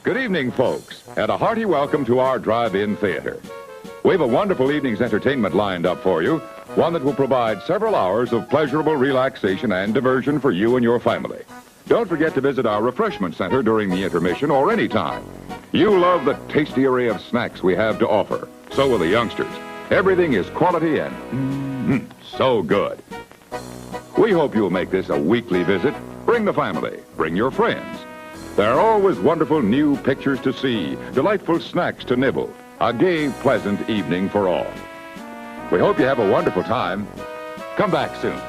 Good evening, folks, and a hearty welcome to our drive-in theater. We have a wonderful evening's entertainment lined up for you, one that will provide several hours of pleasurable relaxation and diversion for you and your family. Don't forget to visit our refreshment center during the intermission or any time. You love the tasty array of snacks we have to offer. So will the youngsters. Everything is quality and so good. We hope you'll make this a weekly visit. Bring the family. Bring your friends. There are always wonderful new pictures to see, delightful snacks to nibble, a gay, pleasant evening for all. We hope you have a wonderful time. Come back soon.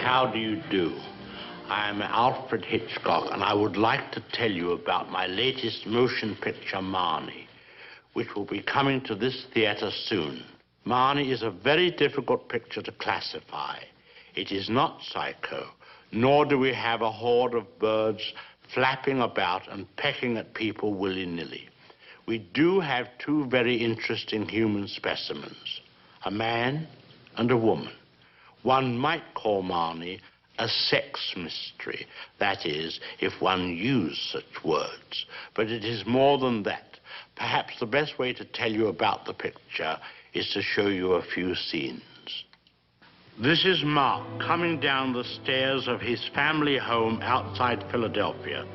How do you do? I am Alfred Hitchcock, and I would like to tell you about my latest motion picture, Marnie, which will be coming to this theater soon. Marnie is a very difficult picture to classify. It is not psycho, nor do we have a horde of birds flapping about and pecking at people willy-nilly. We do have two very interesting human specimens, a man and a woman. One might call Marnie a sex mystery, that is, if one used such words. But it is more than that. Perhaps the best way to tell you about the picture is to show you a few scenes. This is Mark coming down the stairs of his family home outside Philadelphia.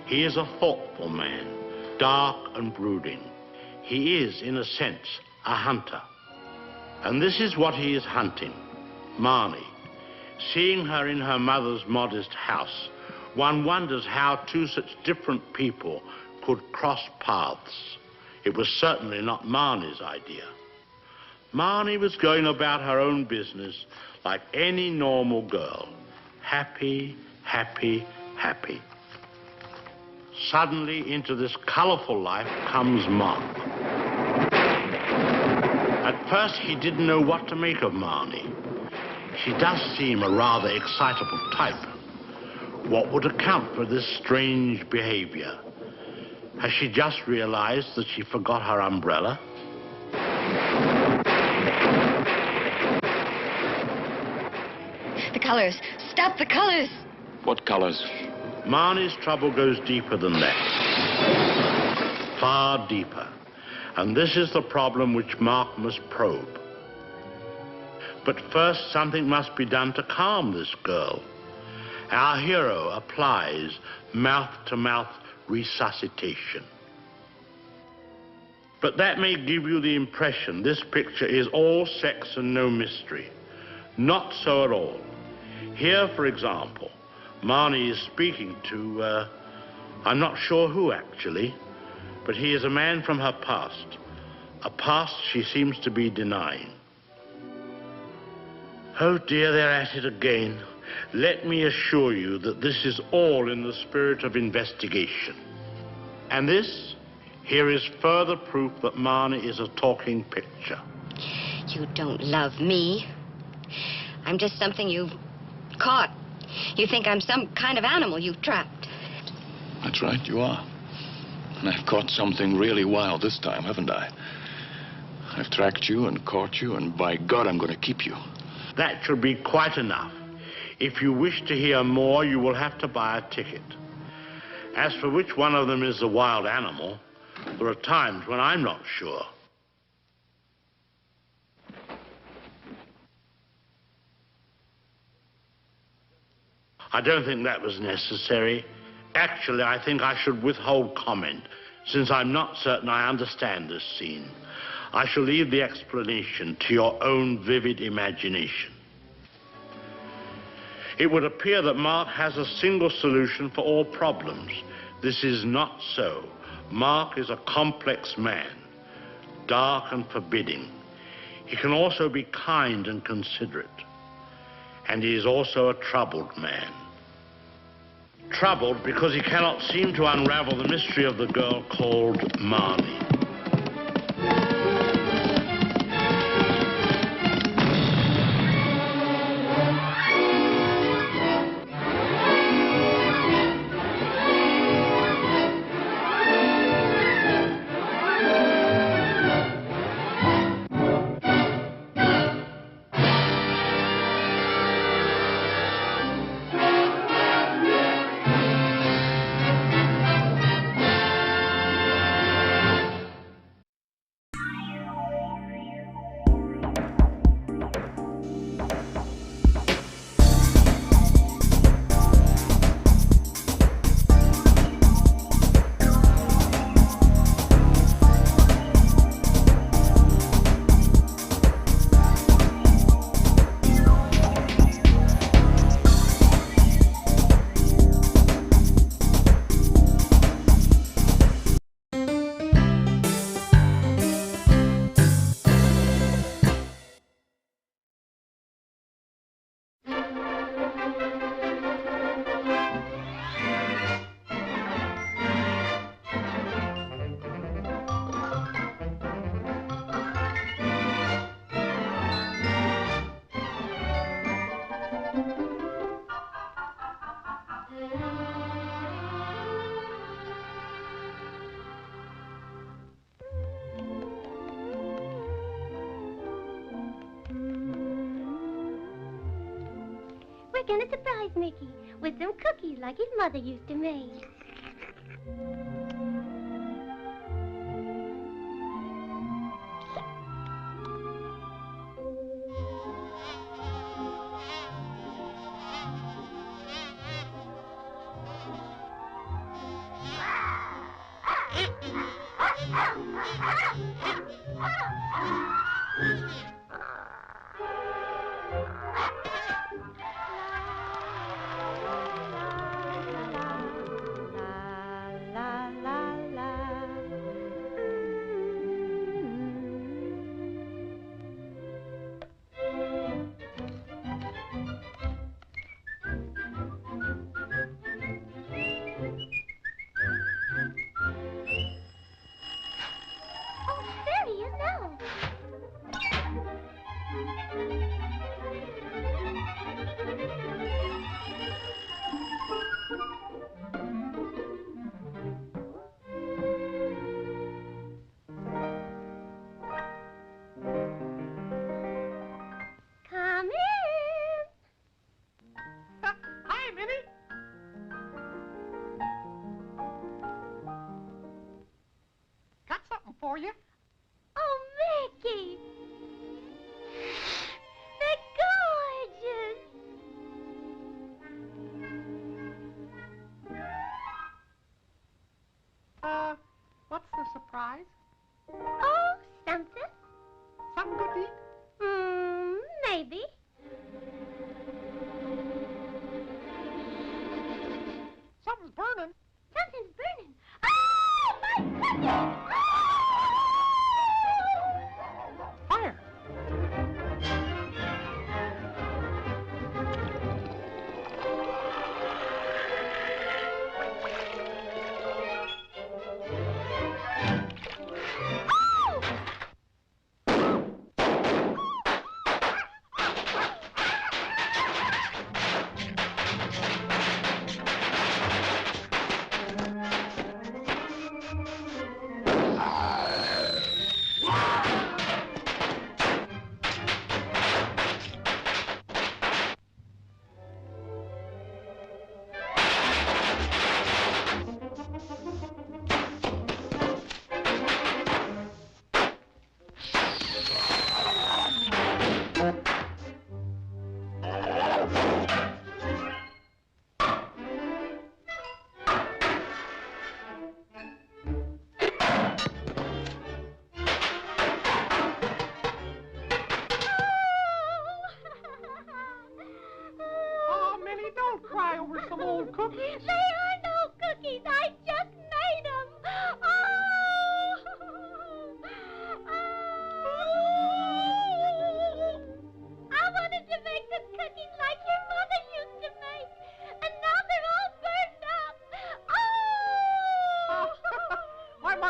He is a thoughtful man, dark and brooding. He is, in a sense, a hunter. And this is what he is hunting. Marnie. Seeing her in her mother's modest house, one wonders how two such different people could cross paths. It was certainly not Marnie's idea. Marnie was going about her own business like any normal girl. Happy, happy, happy. Suddenly, into this colorful life comes Mark. At first, he didn't know what to make of Marnie. She does seem a rather excitable type. What would account for this strange behavior? Has she just realized that she forgot her umbrella? The colors. Stop the colors. What colors? Marnie's trouble goes deeper than that. Far deeper. And this is the problem which Mark must probe. But first, something must be done to calm this girl. Our hero applies mouth-to-mouth resuscitation. But that may give you the impression this picture is all sex and no mystery. Not so at all. Here, for example, Marnie is speaking to, I'm not sure who actually, but he is a man from her past, a past she seems to be denying. Oh dear, they're at it again. Let me assure you that this is all in the spirit of investigation. And this, here is further proof that Marnie is a talking picture. You don't love me. I'm just something you've caught. You think I'm some kind of animal you've trapped. That's right, you are. And I've caught something really wild this time, haven't I? I've tracked you and caught you, and by God, I'm going to keep you. That should be quite enough. If you wish to hear more, you will have to buy a ticket. As for which one of them is the wild animal, there are times when I'm not sure. I don't think that was necessary. Actually, I think I should withhold comment, since I'm not certain I understand this scene. I shall leave the explanation to your own vivid imagination. It would appear that Mark has a single solution for all problems. This is not so. Mark is a complex man, dark and forbidding. He can also be kind and considerate. And he is also a troubled man. Troubled because he cannot seem to unravel the mystery of the girl called Marnie. We're gonna surprise Mickey with some cookies like his mother used to make. For you. Oh, Mickey! They're gorgeous! What's the surprise? Oh, something. Something good to eat? Maybe. Something's burning. Something's burning. Oh, my goodness! Fire.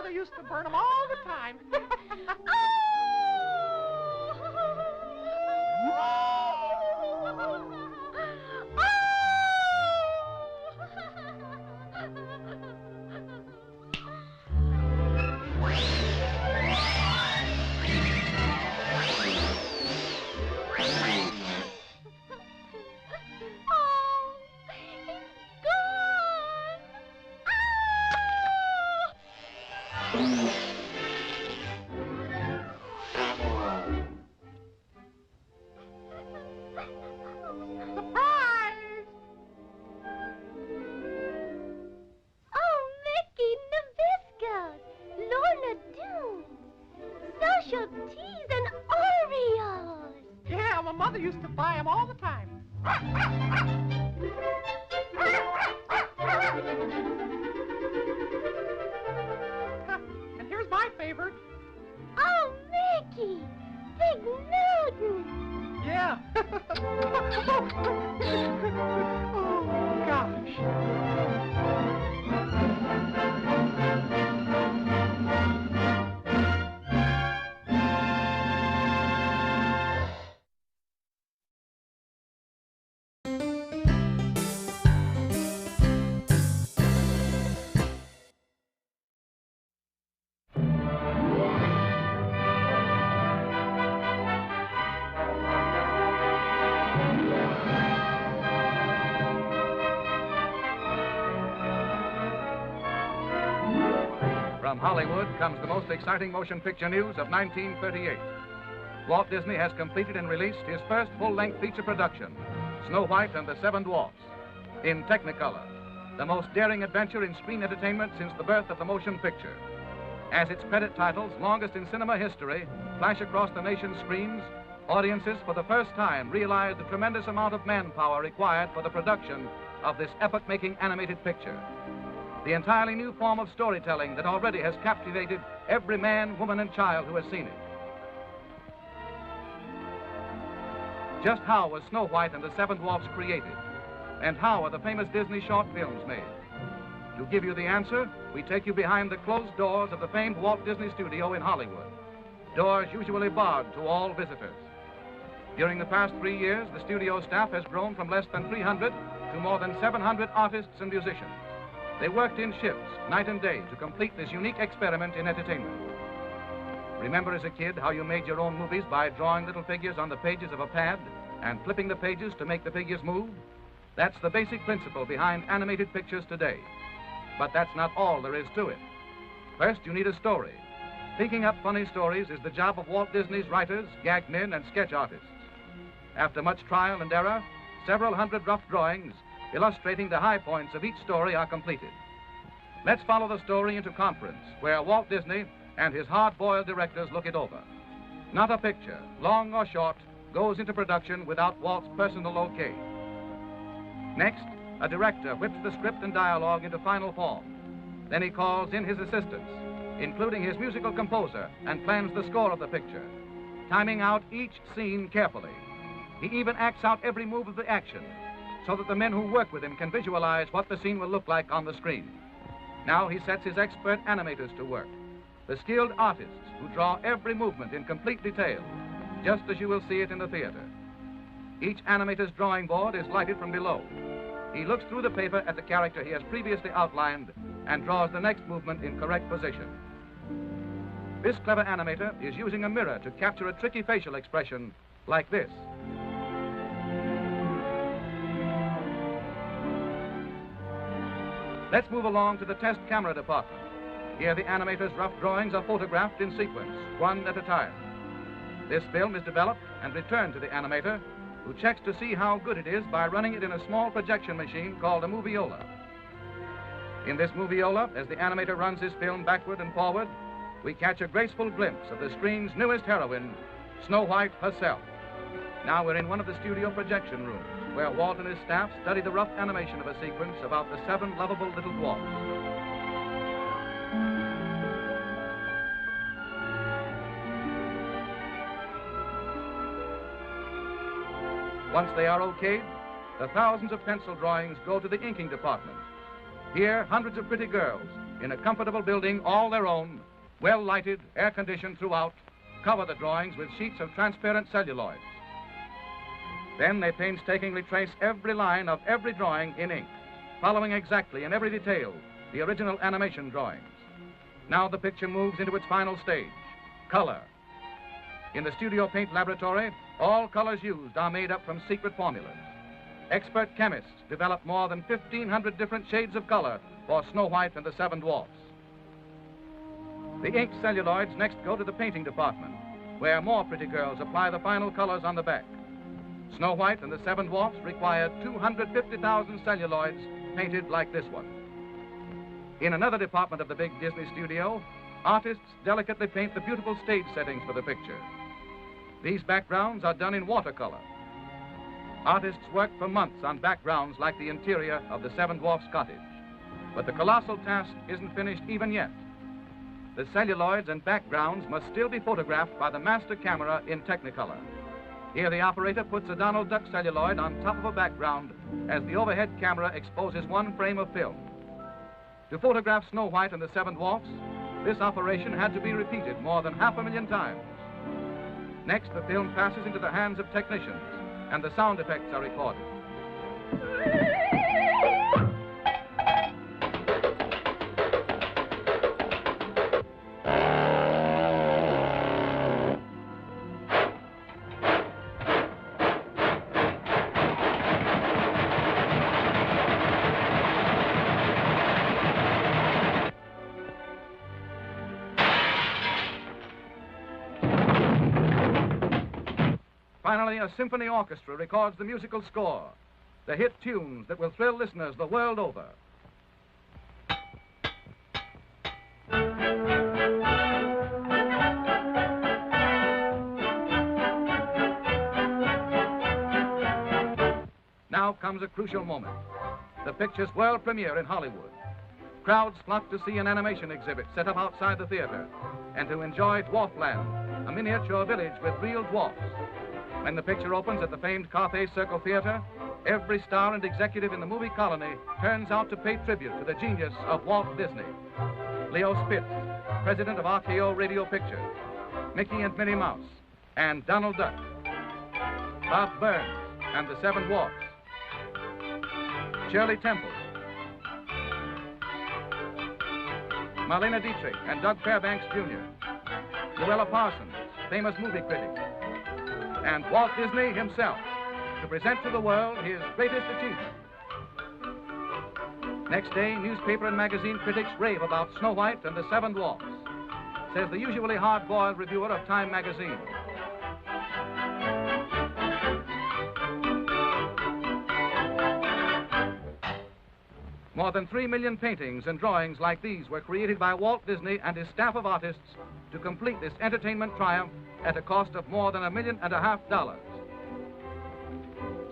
mother used to burn them all the time. Mother used to buy them all the time. And here's my favorite. Oh, Mickey! Big Newton! Yeah. Oh, gosh. From Hollywood comes the most exciting motion picture news of 1938. Walt Disney has completed and released his first full-length feature production, Snow White and the Seven Dwarfs, in Technicolor, the most daring adventure in screen entertainment since the birth of the motion picture. As its credit titles, longest in cinema history, flash across the nation's screens, audiences for the first time realize the tremendous amount of manpower required for the production of this epoch-making animated picture. The entirely new form of storytelling that already has captivated every man, woman, and child who has seen it. Just how was Snow White and the Seven Dwarfs created? And how are the famous Disney short films made? To give you the answer, we take you behind the closed doors of the famed Walt Disney Studio in Hollywood. Doors usually barred to all visitors. During the past 3 years, the studio staff has grown from less than 300 to more than 700 artists and musicians. They worked in shifts, night and day, to complete this unique experiment in entertainment. Remember as a kid how you made your own movies by drawing little figures on the pages of a pad and flipping the pages to make the figures move? That's the basic principle behind animated pictures today. But that's not all there is to it. First, you need a story. Thinking up funny stories is the job of Walt Disney's writers, gag men, and sketch artists. After much trial and error, several hundred rough drawings illustrating the high points of each story are completed. Let's follow the story into conference, where Walt Disney and his hard-boiled directors look it over. Not a picture, long or short, goes into production without Walt's personal okay. Next, a director whips the script and dialogue into final form. Then he calls in his assistants, including his musical composer, and plans the score of the picture, timing out each scene carefully. He even acts out every move of the action, so that the men who work with him can visualize what the scene will look like on the screen. Now he sets his expert animators to work, the skilled artists who draw every movement in complete detail, just as you will see it in the theater. Each animator's drawing board is lighted from below. He looks through the paper at the character he has previously outlined and draws the next movement in correct position. This clever animator is using a mirror to capture a tricky facial expression like this. Let's move along to the test camera department. Here the animator's rough drawings are photographed in sequence, one at a time. This film is developed and returned to the animator, who checks to see how good it is by running it in a small projection machine called a moviola. In this moviola, as the animator runs his film backward and forward, we catch a graceful glimpse of the screen's newest heroine, Snow White herself. Now we're in one of the studio projection rooms, where Walt and his staff study the rough animation of a sequence about the 7 lovable little dwarfs. Once they are okayed, the thousands of pencil drawings go to the inking department. Here, hundreds of pretty girls, in a comfortable building all their own, well lighted, air conditioned throughout, cover the drawings with sheets of transparent celluloid. Then they painstakingly trace every line of every drawing in ink, following exactly in every detail the original animation drawings. Now the picture moves into its final stage, color. In the studio paint laboratory, all colors used are made up from secret formulas. Expert chemists develop more than 1,500 different shades of color for Snow White and the Seven Dwarfs. The inked celluloids next go to the painting department, where more pretty girls apply the final colors on the back. Snow White and the Seven Dwarfs required 250,000 celluloids painted like this one. In another department of the big Disney studio, artists delicately paint the beautiful stage settings for the picture. These backgrounds are done in watercolor. Artists work for months on backgrounds like the interior of the Seven Dwarfs cottage. But the colossal task isn't finished even yet. The celluloids and backgrounds must still be photographed by the master camera in Technicolor. Here the operator puts a Donald Duck celluloid on top of a background as the overhead camera exposes one frame of film. To photograph Snow White and the Seven Dwarfs, this operation had to be repeated more than 500,000 times. Next, the film passes into the hands of technicians, and the sound effects are recorded. Finally, a symphony orchestra records the musical score, the hit tunes that will thrill listeners the world over. Now comes a crucial moment, the picture's world premiere in Hollywood. Crowds flock to see an animation exhibit set up outside the theater and to enjoy Dwarfland, a miniature village with real dwarfs. When the picture opens at the famed Carthay Circle Theater, every star and executive in the movie colony turns out to pay tribute to the genius of Walt Disney. Leo Spitz, president of RKO Radio Pictures, Mickey and Minnie Mouse, and Donald Duck, Bob Burns and the Seven Dwarfs, Shirley Temple, Marlena Dietrich and Doug Fairbanks Jr., Luella Parsons, famous movie critic, and Walt Disney himself to present to the world his greatest achievement. Next day, newspaper and magazine critics rave about Snow White and the Seven Dwarfs, says the usually hard-boiled reviewer of Time magazine. More than 3 million paintings and drawings like these were created by Walt Disney and his staff of artists to complete this entertainment triumph at a cost of more than $1.5 million.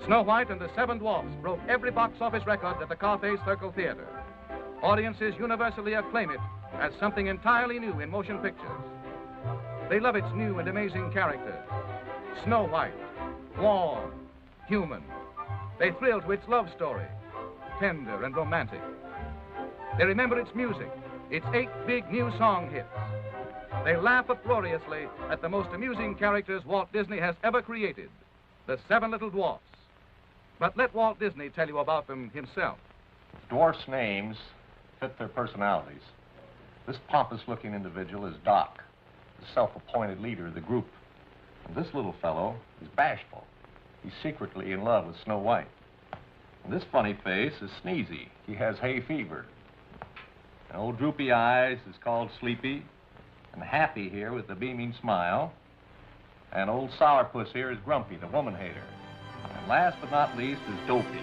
Snow White and the Seven Dwarfs broke every box office record at the Carthay Circle Theater. Audiences universally acclaim it as something entirely new in motion pictures. They love its new and amazing characters. Snow White, warm, human. They thrill to its love story, tender and romantic. They remember its music, its 8 big new song hits. They laugh uproariously at the most amusing characters Walt Disney has ever created, the 7 little dwarfs. But let Walt Disney tell you about them himself. Dwarfs' names fit their personalities. This pompous-looking individual is Doc, the self-appointed leader of the group. And this little fellow is bashful. He's secretly in love with Snow White. And this funny face is Sneezy. He has hay fever. And old Droopy Eyes is called Sleepy. And Happy here with the beaming smile. And old Sourpuss here is Grumpy, the woman hater. And last but not least is Dopey.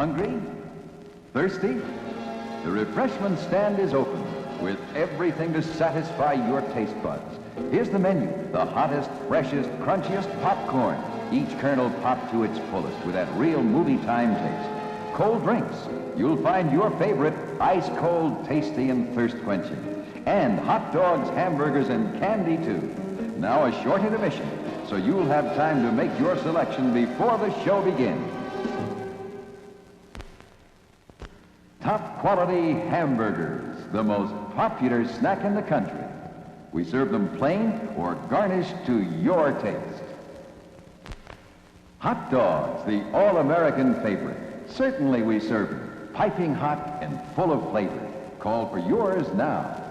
Hungry? Thirsty? The refreshment stand is open with everything to satisfy your taste buds. Here's the menu. The hottest, freshest, crunchiest popcorn. Each kernel popped to its fullest with that real movie time taste. Cold drinks. You'll find your favorite ice cold, tasty, and thirst quenching. And hot dogs, hamburgers, and candy too. Now a short intermission, so you'll have time to make your selection before the show begins. Top quality hamburgers, the most popular snack in the country. We serve them plain or garnished to your taste. Hot dogs, the all-American favorite. Certainly we serve them, piping hot and full of flavor. Call for yours now.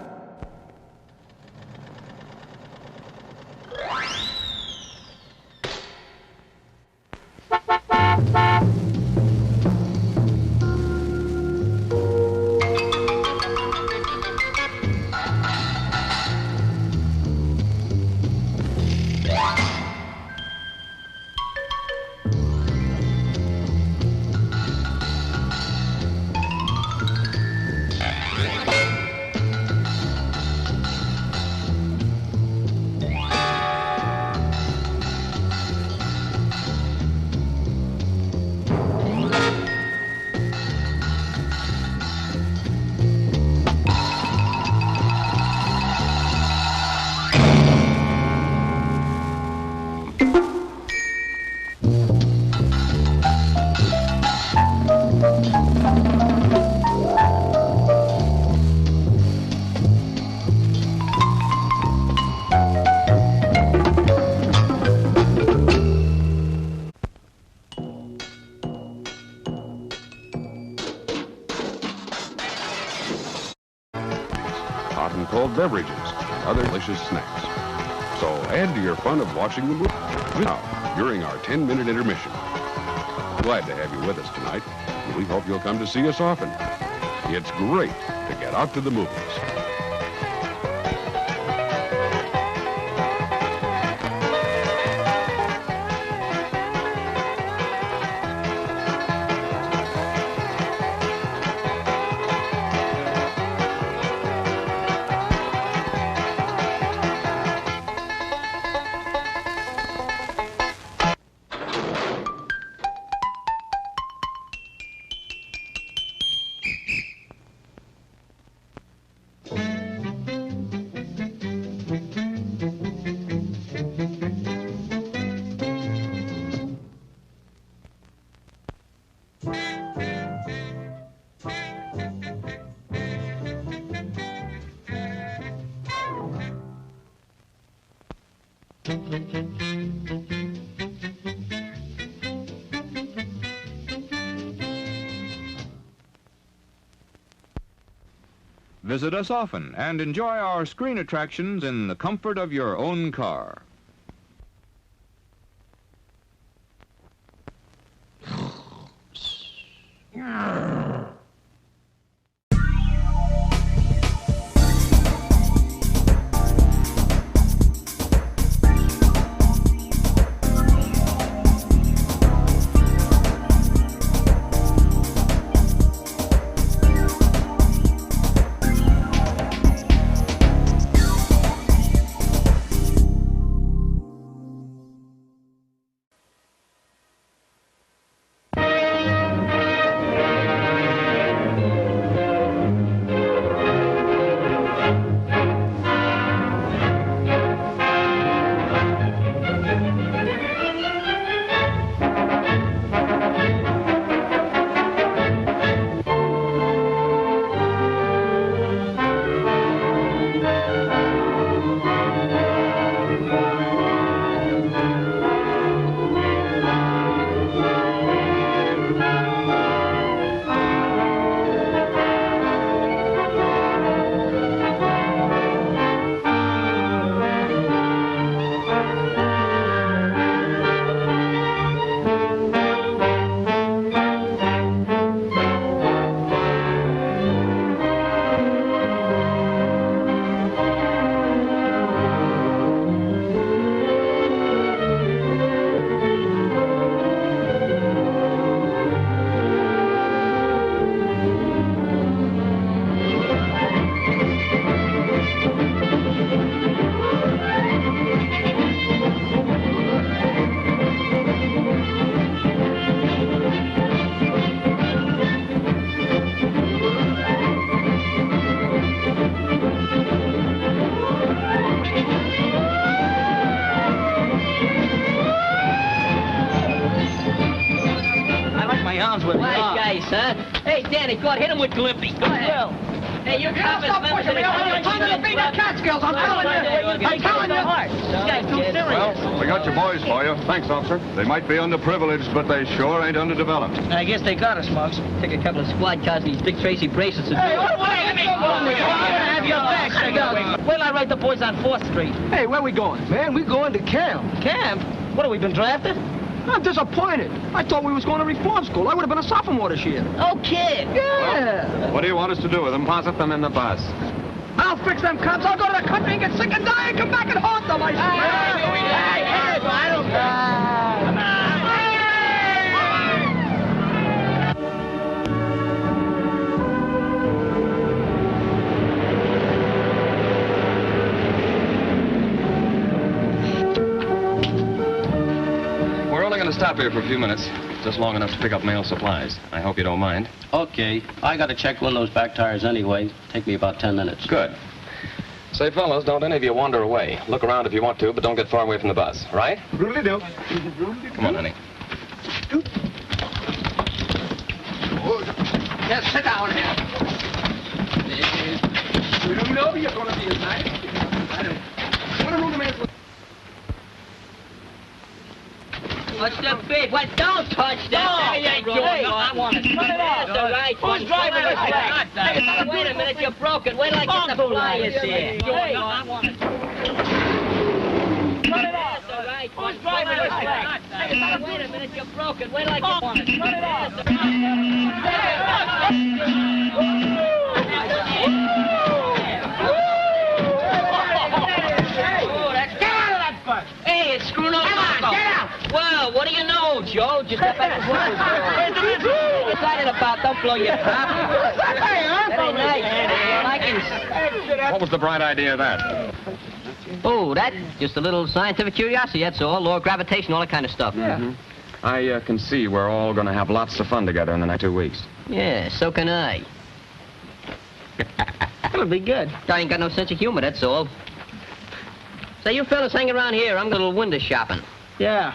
Beverages and other delicious snacks. So add to your fun of watching the movie now during our 10-minute intermission. Glad to have you with us tonight, and we hope you'll come to see us often. It's great to get out to the movies. Visit us often and enjoy our screen attractions in the comfort of your own car. Danny, go on, hit him with Glimpy. Go ahead. Hey, you coppers, members of the Catskills, I'm telling you. I'm telling you. This guy's too serious. Well, we got your boys for you. Thanks, officer. They might be underprivileged, but they sure ain't underdeveloped. I guess they got us, Muggs. Take a couple of squad cars and these big Tracy bracelets and Hey, do it. wait, Have your backs, Wait till I write the boys on 4th Street. Hey, where we going? Man, we going to camp. Camp? What, have we been drafted? I'm disappointed. I thought we was going to reform school. I would have been a sophomore this year. Oh, kid. Yeah. Well, what do you want us to do with them? Deposit them in the bus. I'll fix them cops. I'll go to the country and get sick and die and come back and haunt them, I swear. I don't care. Come on. We're only going to stop here for a few minutes. Just long enough to pick up mail supplies. I hope you don't mind. Okay. I got to check one of those back tires anyway. Take me about 10 minutes. Good. Say, fellows, don't any of you wander away. Look around if you want to, but don't get far away from the bus, right? Roodly-doo. Come on, honey. Yes, sit down here. You know you're going to be as nice. I don't want to rule the man's... What's the big? What? Don't touch that. No, ain't doing no, I want it. Turn it off. That's the right one. Who's driving this thing? Hey, wait a minute, you're broken. Wait till I get the flyers here. Hey. No, I want it. Turn it off. That's the right one. Who's driving this thing? Hey, wait a minute, you're broken. Wait till I get one. Turn it off. Get out of that bus. Hey, it's Scruno. Come on, get out. Well, what do you know, Joe? Just step back and forth. What you excited about? Don't blow your top. That ain't nice. What was the bright idea of that? Oh, that? Just a little scientific curiosity, that's all. Law of gravitation, all that kind of stuff. Yeah. I can see we're all going to have lots of fun together in the next 2 weeks. Yeah, so can I. It'll be good. I ain't got no sense of humor, that's all. Say, you fellas hang around here. I'm going a little window shopping. Yeah.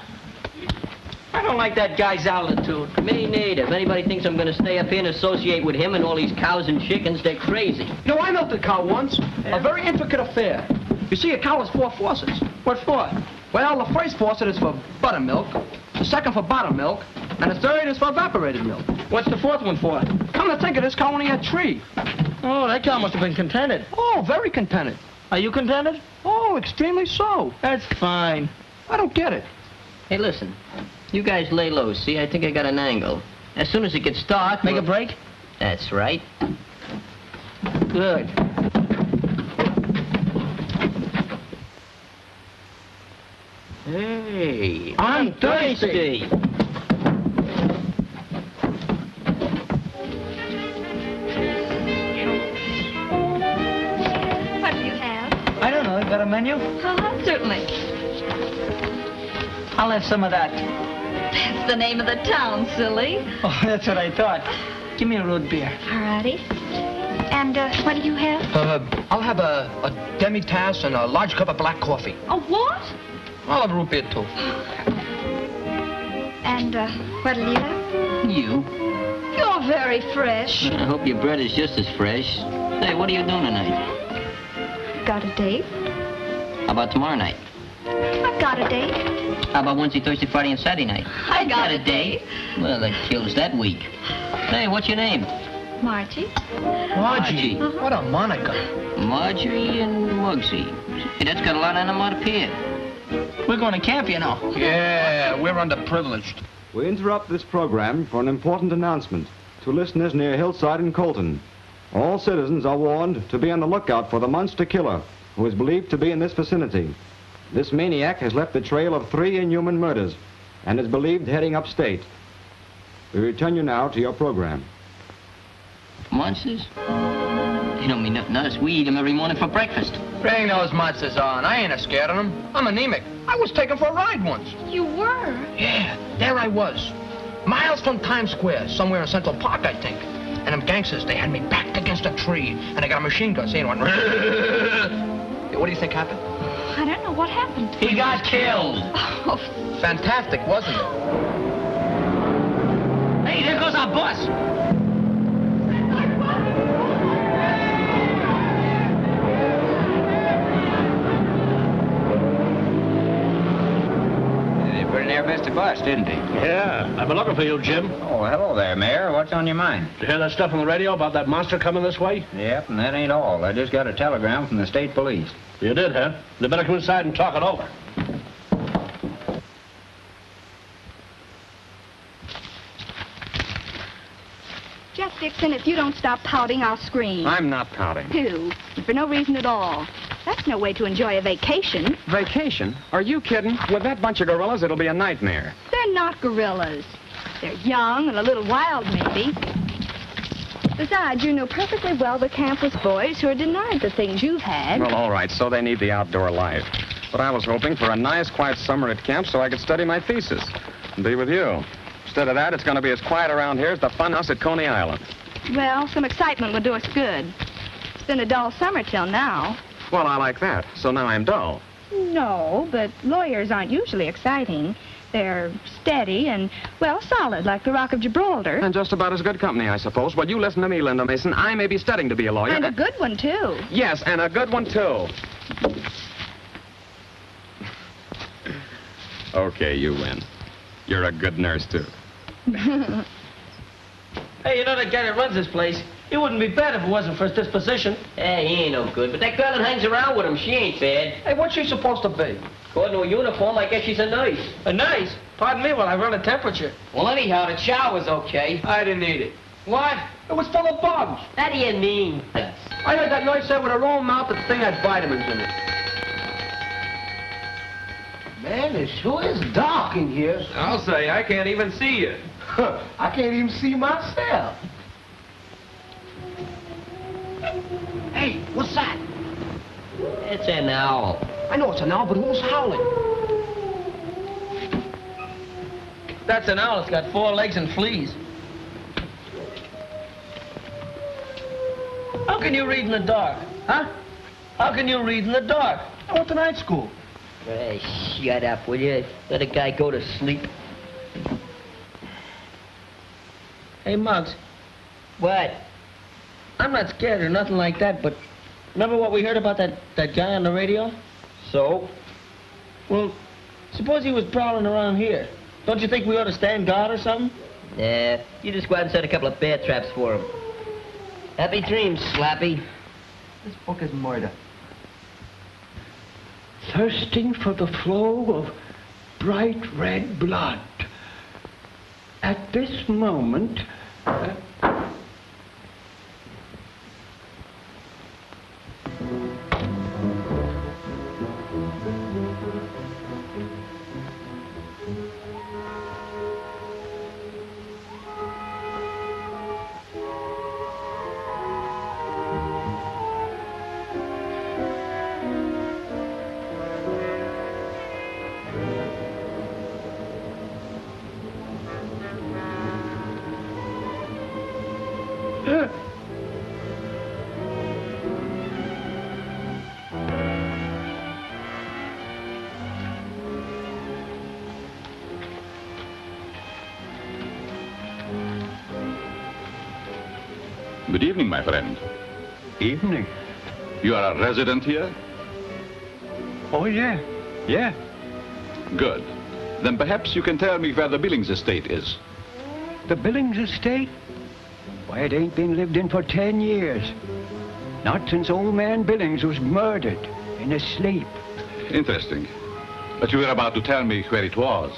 I don't like that guy's altitude. Me neither. If anybody thinks I'm going to stay up here and associate with him and all these cows and chickens, they're crazy. You know, I milked a cow once. Yeah. A very intricate affair. You see, a cow has 4 faucets. What for? Well, the first faucet is for buttermilk, the second for buttermilk, and the third is for evaporated milk. What's the 4th one for? Come to think of this, cow only had 3. Oh, that cow must have been contented. Oh, very contented. Are you contented? Oh, extremely so. That's fine. I don't get it. Hey, listen. You guys lay low, see? I think I got an angle. As soon as it gets dark... Make a break? That's right. Good. Hey, I'm thirsty. What do you have? I don't know. You got a menu? Certainly. I'll have some of that. That's the name of the town, silly. Oh, that's what I thought. Give me a root beer. All righty. And what do you have? I'll have a demi-tasse and a large cup of black coffee. A what? I'll have a root beer, too. And what'll you have? You? You're very fresh. I hope your bread is just as fresh. Say, what are you doing tonight? Got a date? How about tomorrow night? I've got a date. How about Wednesday, Thursday, Friday, and Saturday night? I got a date. Well, that kills that week. Hey, what's your name? Margie. Margie? What a moniker. Marjorie and Muggsy. Hey, that's got a lot of onomatopoeia. We're going to camp, you know. Yeah, we're underprivileged. We interrupt this program for an important announcement to listeners near Hillside and Colton. All citizens are warned to be on the lookout for the monster killer who is believed to be in this vicinity. This maniac has left a trail of 3 inhuman murders and is believed heading upstate. We return you now to your program. Monsters? They don't mean nothing to us. We eat them every morning for breakfast. Bring those monsters on. I ain't scared of them. I'm anemic. I was taken for a ride once. You were? Yeah, there I was. Miles from Times Square, somewhere in Central Park, I think. And them gangsters, they had me backed against a tree, and they got a machine gun, saying one. What do you think happened? I don't know what happened. He got killed. Oh. Fantastic, wasn't it? Hey, there goes our bus. fast, didn't he? Yeah, I've been looking for you, Jim. Oh, hello there, Mayor. What's on your mind? Did you hear that stuff on the radio about that monster coming this way? Yep, and that ain't all. I just got a telegram from the state police. You did, huh? They better come inside and talk it over. Jeff Dixon, if you don't stop pouting, I'll scream. I'm not pouting. Too. For no reason at all. That's no way to enjoy a vacation. Vacation? Are you kidding? With that bunch of gorillas, it'll be a nightmare. They're not gorillas. They're young and a little wild, maybe. Besides, you know perfectly well the camp was boys who are denied the things you've had. Well, all right, so they need the outdoor life. But I was hoping for a nice, quiet summer at camp so I could study my thesis and be with you. Instead of that, it's going to be as quiet around here as the fun house at Coney Island. Well, some excitement would do us good. It's been a dull summer till now. Well, I like that. So now I'm dull. No, but lawyers aren't usually exciting. They're steady and, well, solid, like the Rock of Gibraltar. And just about as good company, I suppose. Well, you listen to me, Linda Mason. I may be studying to be a lawyer. And a good one, too. Yes, and a good one, too. Okay, you win. You're a good nurse, too. Hey, you know that guy that runs this place? He wouldn't be bad if it wasn't for his disposition. Hey, he ain't no good, but that girl that hangs around with him, she ain't bad. Hey, what's she supposed to be? According to a uniform, I guess she's a nurse. A nurse? Pardon me while I run a temperature. Well, anyhow, the shower's okay. I didn't eat it. What? It was full of bugs. How do you mean? I heard that nurse said with her own mouth that the thing had vitamins in it. Man, it sure is dark in here. I'll say, I can't even see you. I can't even see myself. Hey, what's that? It's an owl. I know it's an owl, but who's howling? That's an owl. It's got 4 legs and fleas. How can you read in the dark? Huh? How can you read in the dark? I went to night school. Hey, shut up, will you? Let a guy go to sleep. Hey, Muggs. What? I'm not scared or nothing like that, but remember what we heard about that guy on the radio? So? Well, suppose he was prowling around here. Don't you think we ought to stand guard or something? Yeah, you just go out and set a couple of bear traps for him. Happy dreams, Slappy. This book is murder. Thirsting for the flow of bright red blood. At this moment, Good evening, my friend. Evening. You are a resident here? Oh, yeah. Yeah. Good. Then perhaps you can tell me where the Billings estate is. The Billings estate? Why, it ain't been lived in for 10 years. Not since old man Billings was murdered in his sleep. Interesting. But you were about to tell me where it was.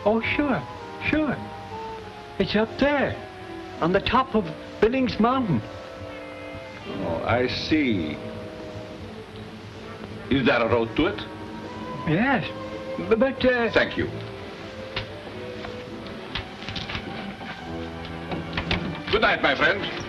Oh, sure. Sure. It's up there, on the top of Billings Mountain. Oh, I see. Is there a road to it? Yes, but, Thank you. Good night, my friend.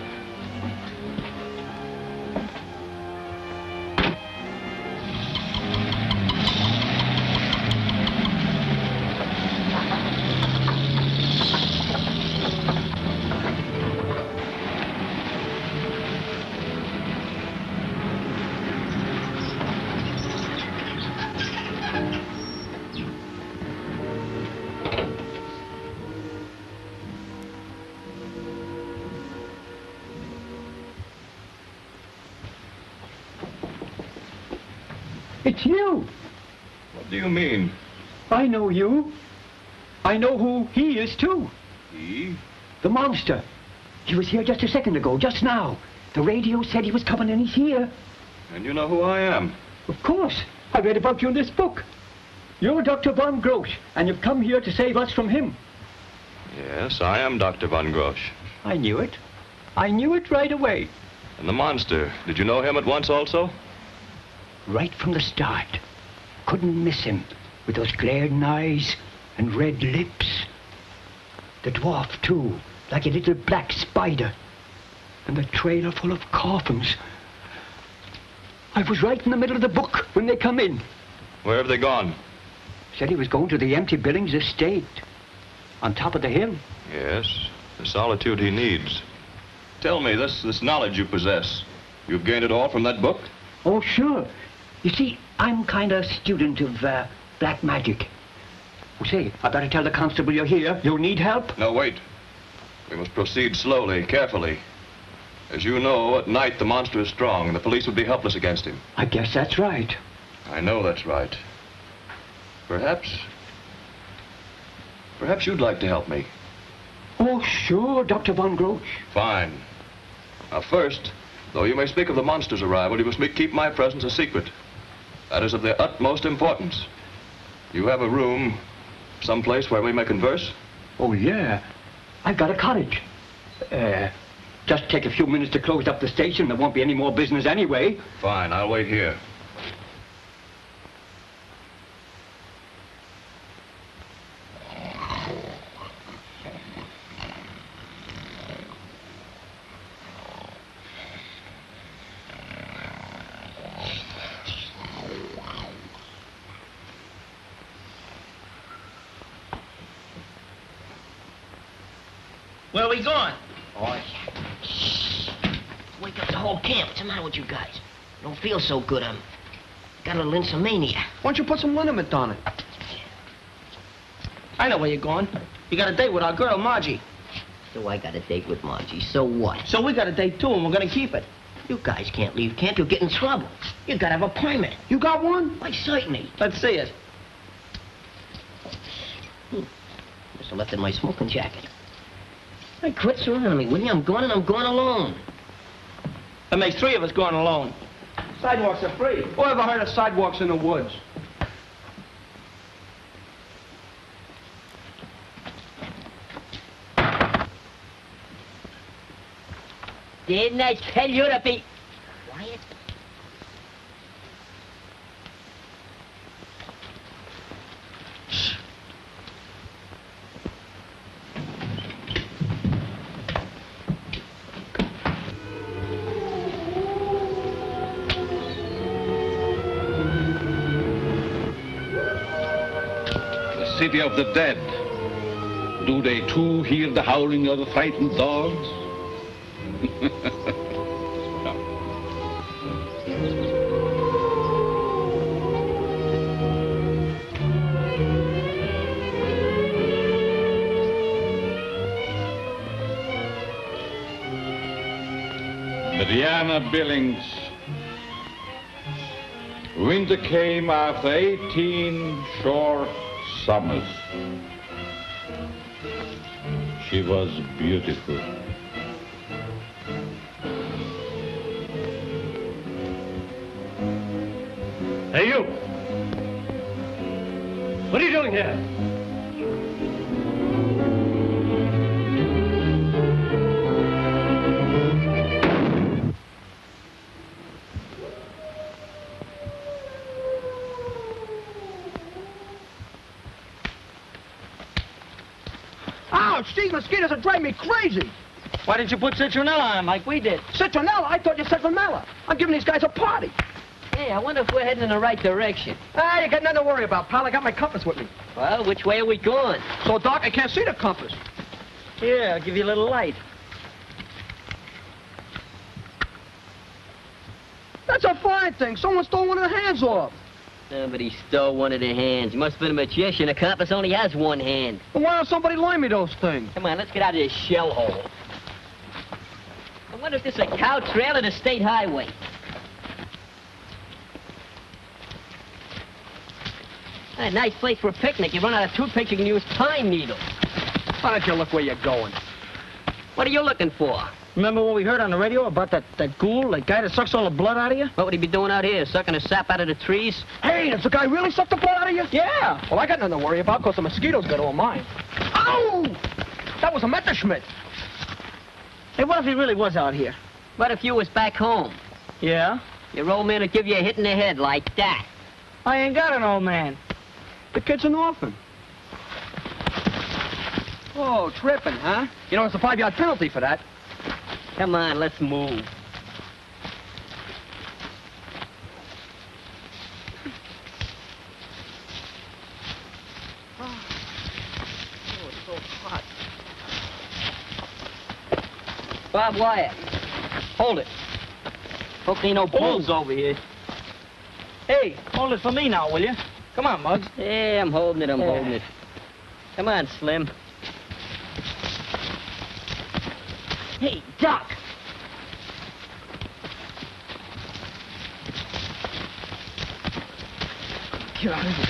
it's you. What do you mean? I know you. I know who he is, too. He? The monster. He was here just a second ago, just now. The radio said he was coming and he's here. And you know who I am? Of course. I read about you in this book. You're Dr. Von Grosch, and you've come here to save us from him. Yes, I am Dr. Von Grosch. I knew it. I knew it right away. And the monster, did you know him at once also? Right from the start. Couldn't miss him with those glaring eyes and red lips. The dwarf, too, like a little black spider. And the trailer full of coffins. I was right in the middle of the book when they come in. Where have they gone? Said he was going to the empty Billings estate. On top of the hill. Yes, the solitude he needs. Tell me, this knowledge you possess, you've gained it all from that book? Oh, sure. You see, I'm kind of a student of black magic. Oh, say, I better tell the constable you're here. You'll need help? No, wait. We must proceed slowly, carefully. As you know, at night the monster is strong, and the police would be helpless against him. I guess that's right. I know that's right. Perhaps you'd like to help me. Oh, sure, Dr. Von Grosch. Fine. Now, first, though you may speak of the monster's arrival, you must keep my presence a secret. That is of the utmost importance. You have a room, someplace where we may converse? Oh, yeah. I've got a cottage. Just take a few minutes to close up the station. There won't be any more business anyway. Fine, I'll wait here. Where are we going? Oh, shh. Wake up the whole camp. What's the matter with you guys? I don't feel so good. Got a little insomnia. Why don't you put some liniment on it? I know where you're going. You got a date with our girl, Margie. So I got a date with Margie. So what? So we got a date, too, and we're gonna keep it. You guys can't leave, can't you? Get in trouble. You gotta have a permit. You got one? Why, certainly. Let's see it. Must have left it in my smoking jacket. Hey, quit surrounding me, will you? I'm going and I'm going alone. That makes 3 of us going alone. Sidewalks are free. Who ever heard of sidewalks in the woods? Didn't I tell you to be quiet? City of the dead. Do they too hear the howling of the frightened dogs? Mariana Billings. Winter came after 18 short summers. She was beautiful. Hey, you! What are you doing here? Ouch! These mosquitoes are driving me crazy. Why didn't you put citronella on like we did? Citronella? I thought you said vanilla. I'm giving these guys a party. Hey, I wonder if we're heading in the right direction. Ah, you got nothing to worry about, pal. I got my compass with me. Well, which way are we going? So dark I can't see the compass. Here, I'll give you a little light. That's a fine thing. Someone stole one of the hands off. Somebody stole one of the hands. You must have been a magician. A compass only has one hand. Well, why don't somebody loan me those things? Come on, let's get out of this shell hole. I wonder if this is a cow trail or the state highway. A nice place for a picnic. You run out of toothpicks, you can use pine needles. Why don't you look where you're going? What are you looking for? Remember what we heard on the radio about that ghoul, that guy that sucks all the blood out of you? What would he be doing out here, sucking the sap out of the trees? Hey, does the guy really suck the blood out of you? Yeah. Well, I got nothing to worry about because the mosquitoes got all mine. Ow! That was a Messerschmitt. Hey, what if he really was out here? What if you was back home? Yeah? Your old man would give you a hit in the head like that. I ain't got an old man. The kid's an orphan. Oh, tripping, huh? You know, it's a 5-yard penalty for that. Come on, let's move. Oh, it's so hot. Bob Wyatt, hold it. Hopefully no bulls over here. Hey, hold it for me now, will you? Come on, Muggs. Yeah, I'm holding it, I'm holding it. Come on, Slim. Hey, Doc! Get out of here.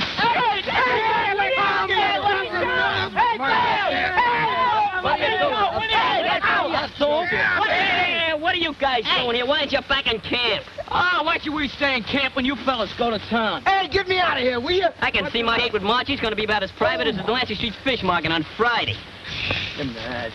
What are you guys doing here? Why aren't you back in camp? Oh, why should we stay in camp when you fellas go to town? Hey, get me out of here, will you? I can see my date with Marchie's going to be about as private as the Delancey Street fish market on Friday. Give me that,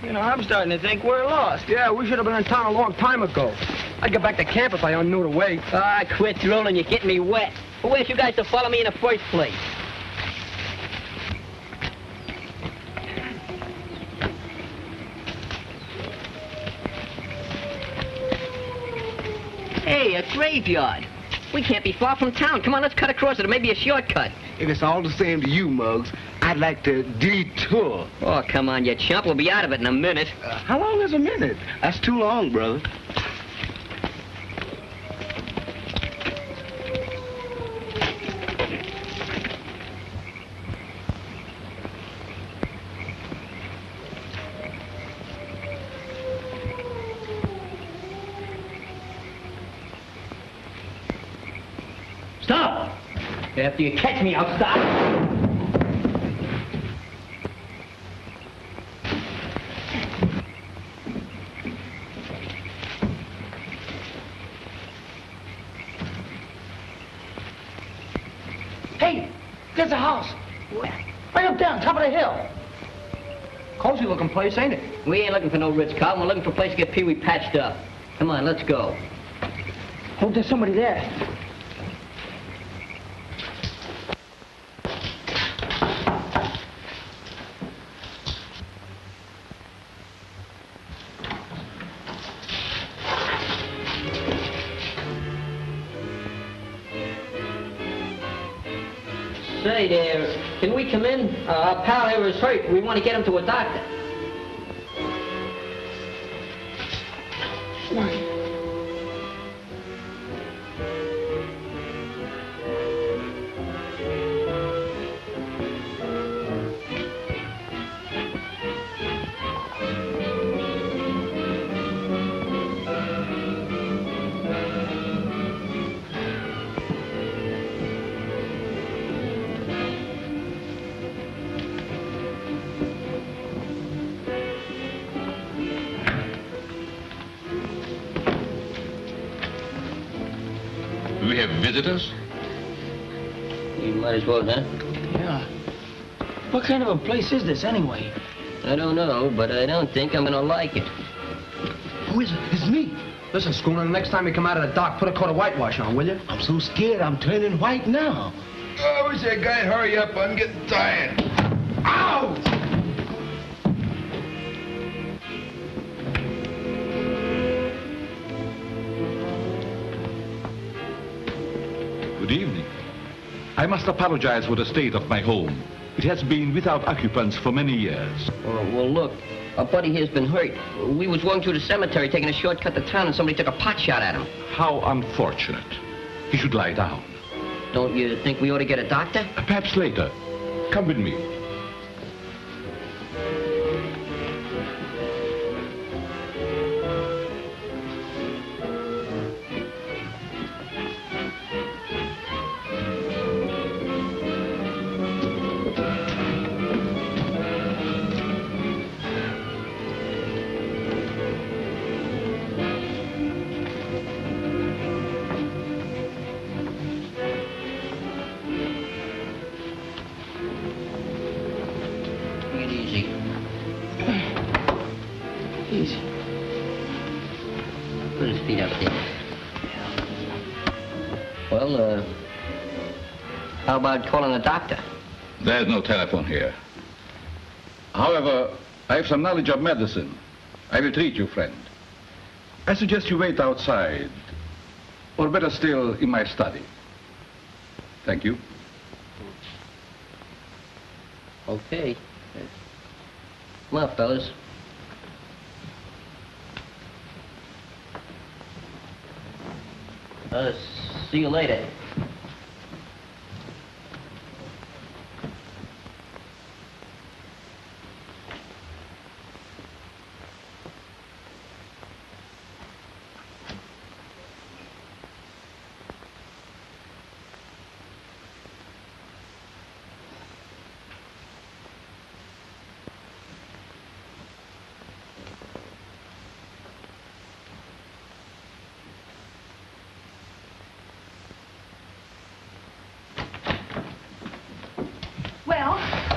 You know, I'm starting to think we're lost. Yeah, we should have been in town a long time ago. I'd get back to camp if I knew the way. Ah, quit drooling. You're getting me wet. Who asked you guys to follow me in the first place? Hey, a graveyard. We can't be far from town. Come on, let's cut across it. It may be a shortcut. If it's all the same to you, Muggs, I'd like to detour. Oh, come on, you chump. We'll be out of it in a minute. How long is a minute? That's too long, brother. Stop! After you catch me, I'll stop. Hey, there's a house. Right up down, top of the hill. Cozy looking place, ain't it? We ain't looking for no Ritz-Carlton. We're looking for a place to get Peewee patched up. Come on, let's go. Oh, there's somebody there. Say there, can we come in? Our pal here is hurt. We want to get him to a doctor. Do we have visitors? You might as well, huh? Yeah. What kind of a place is this, anyway? I don't know, but I don't think I'm gonna like it. Who is it? It's me. Listen, Scruno, the next time you come out of the dock, put a coat of whitewash on, will you? I'm so scared I'm turning white now. I wish that guy hurry up. I'm getting tired. Ow! Good evening. I must apologize for the state of my home. It has been without occupants for many years. Well, look, our buddy here's been hurt. We was going through the cemetery taking a shortcut to town and somebody took a pot shot at him. How unfortunate. He should lie down. Don't you think we ought to get a doctor? Perhaps later. Come with me. How about calling a doctor? There's no telephone here. However, I have some knowledge of medicine. I will treat you, friend. I suggest you wait outside, or better still, in my study. Thank you. Okay. Come on, fellas. See you later.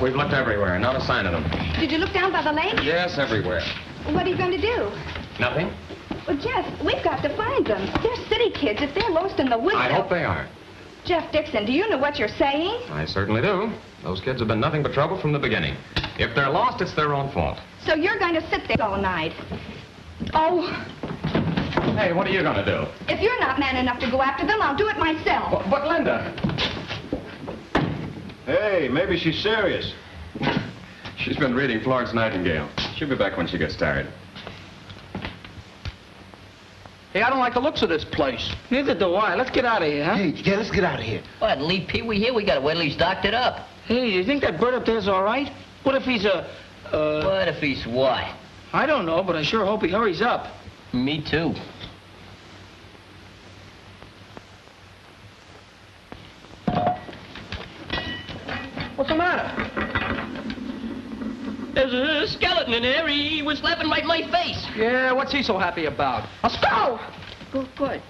We've looked everywhere, not a sign of them. Did you look down by the lake? Yes, everywhere. What are you going to do? Nothing? Well, Jeff, we've got to find them. They're city kids. If they're lost in the woods... I hope they are. Jeff Dixon, do you know what you're saying? I certainly do. Those kids have been nothing but trouble from the beginning. If they're lost, it's their own fault. So you're going to sit there all night? Oh... Hey, what are you going to do? If you're not man enough to go after them, I'll do it myself. But Linda... Hey, maybe she's serious. She's been reading Florence Nightingale. She'll be back when she gets tired. Hey, I don't like the looks of this place. Neither do I. Let's get out of here, huh? Hey, yeah, let's get out of here. What, leave Peewee here? We gotta wait till he's doctored up. Hey, you think that bird up there's all right? What if he's What if he's what? I don't know, but I sure hope he hurries up. Me too. What's the matter? There's a skeleton in there. He was laughing right in my face. Yeah, what's he so happy about? A skull! Good. Good,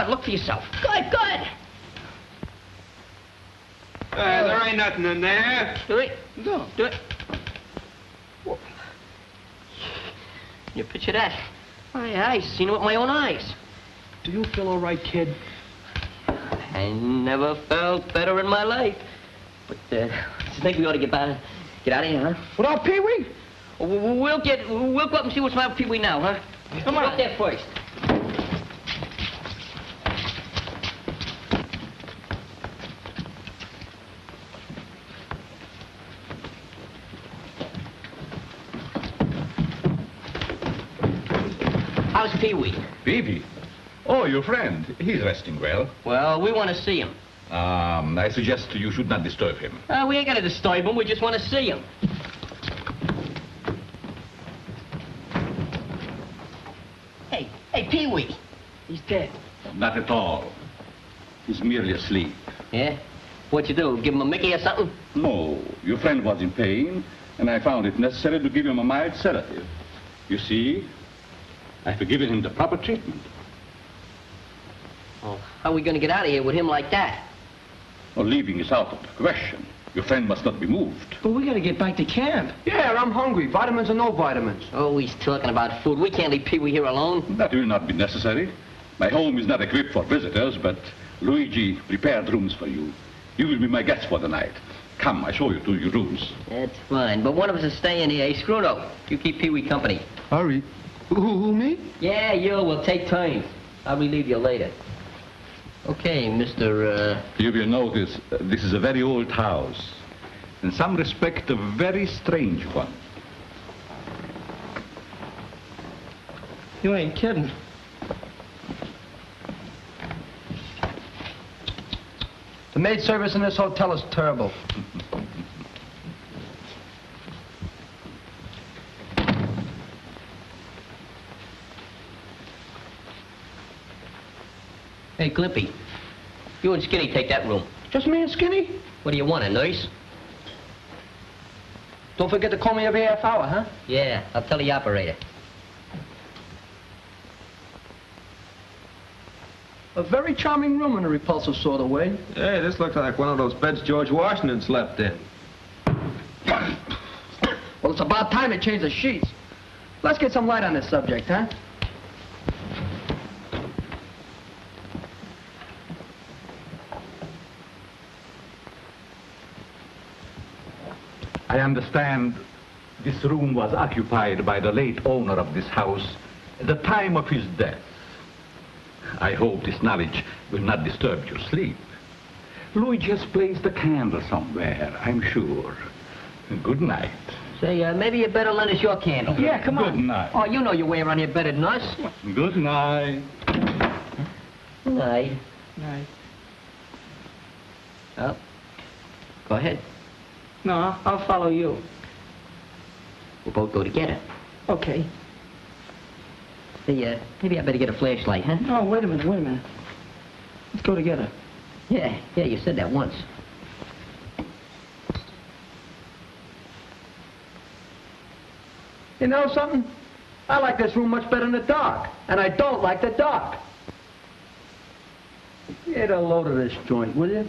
look for yourself. Good. There ain't nothing in there. Do it. Whoa. You picture that? I seen it with my own eyes. Do you feel all right, kid? I never felt better in my life. But, I think we ought to get out of here, huh? Without Peewee? We'll go up and see what's wrong with Peewee now, huh? Come on. Up there first. How's Peewee? Peewee? Oh, your friend. He's resting well. Well, we want to see him. I suggest you should not disturb him. We ain't gonna disturb him. We just want to see him. Hey, Peewee. He's dead. Not at all. He's merely asleep. Yeah? What'd you do? Give him a Mickey or something? No. Your friend was in pain, and I found it necessary to give him a mild sedative. You see, I've given him the proper treatment. Oh, how are we gonna get out of here with him like that? Well, leaving is out of the question. Your friend must not be moved. But we gotta get back to camp. Yeah, I'm hungry. Vitamins or no vitamins. Oh, he's talking about food. We can't leave Peewee here alone. That will not be necessary. My home is not equipped for visitors, but Luigi prepared rooms for you. You will be my guest for the night. Come, I show you to your rooms. That's fine, but one of us is staying here. Hey, Scruno, you keep Peewee company. Hurry. Who, me? Yeah, you. We'll take turns. I'll relieve you later. Okay, Mr. You will notice this is a very old house. In some respect, a very strange one. You ain't kidding. The maid service in this hotel is terrible. Hey, Glimpy, you and Skinny take that room. Just me and Skinny? What do you want, a nurse? Don't forget to call me every half hour, huh? Yeah, I'll tell the operator. A very charming room in a repulsive sort of way. Hey, this looks like one of those beds George Washington slept in. Well, it's about time it changed the sheets. Let's get some light on this subject, huh? I understand this room was occupied by the late owner of this house at the time of his death. I hope this knowledge will not disturb your sleep. Luigi has placed a candle somewhere, I'm sure. Good night. Say, maybe you better lend us your candle. Yeah, come on. Good night. Oh, you know your way around here better than us. Good night. Good night. Night. Oh, go ahead. No, I'll follow you. We'll both go together. Okay. Hey, maybe I better get a flashlight, huh? Oh, wait a minute. Let's go together. Yeah, you said that once. You know something? I like this room much better in the dark. And I don't like the dark. Get a load of this joint, will you?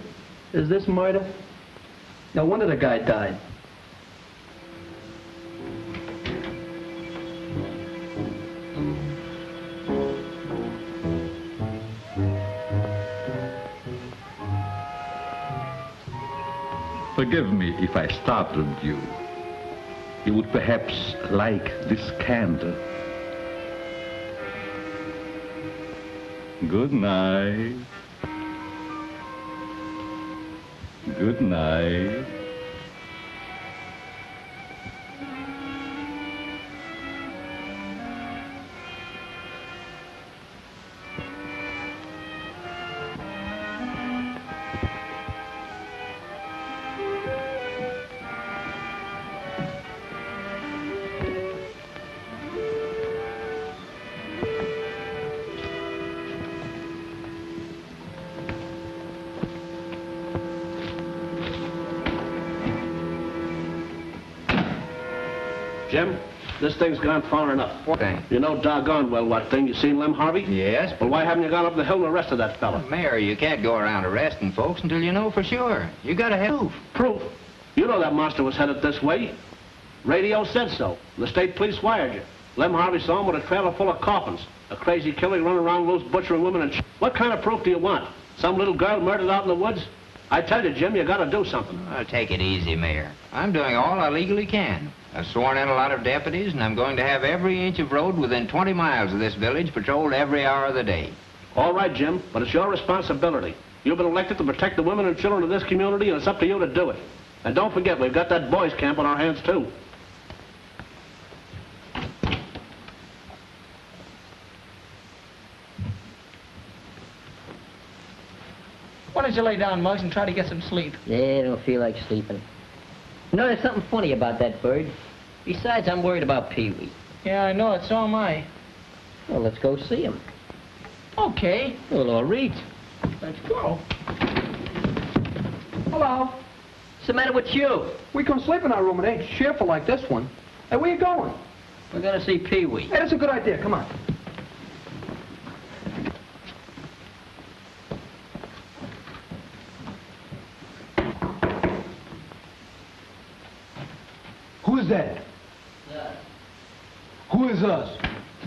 Is this murder? No wonder the guy died. Forgive me if I startled you. You would perhaps like this candle. Good night. Good night. Jim, this thing's gone far enough. What thing? You know doggone well what thing. You seen Lem Harvey? Yes. Well, why haven't you gone up the hill and arrested that fella? Mayor, you can't go around arresting folks until you know for sure. You gotta have proof. Proof? You know that monster was headed this way. Radio said so. The state police wired you. Lem Harvey saw him with a trailer full of coffins. A crazy killer running around loose butchering women and What kind of proof do you want? Some little girl murdered out in the woods? I tell you, Jim, you gotta do something. Oh, take it easy, Mayor. I'm doing all I legally can. I've sworn in a lot of deputies, and I'm going to have every inch of road within 20 miles of this village patrolled every hour of the day. All right, Jim, but it's your responsibility. You've been elected to protect the women and children of this community, and it's up to you to do it. And don't forget, we've got that boys' camp on our hands, too. Why don't you lay down, Muggs, and try to get some sleep? Yeah, I don't feel like sleeping. You know, there's something funny about that bird. Besides, I'm worried about Peewee. Yeah, I know it. So am I. Well, let's go see him. Okay. Well, all right. Let's go. Hello. What's the matter with you? We can sleep in our room. It ain't cheerful like this one. Hey, where you going? We're gonna see Peewee. Hey, that's a good idea. Come on. Who's that? Us. Who is us?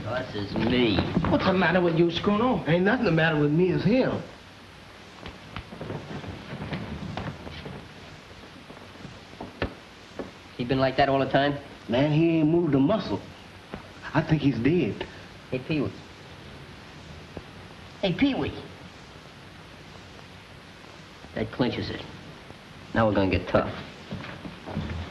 Us is me. What's the matter with you, Scruno? Ain't nothing the matter with me, it's him. He been like that all the time? Man, he ain't moved a muscle. I think he's dead. Hey, Peewee. Hey, Peewee. That clinches it. Now we're gonna get tough.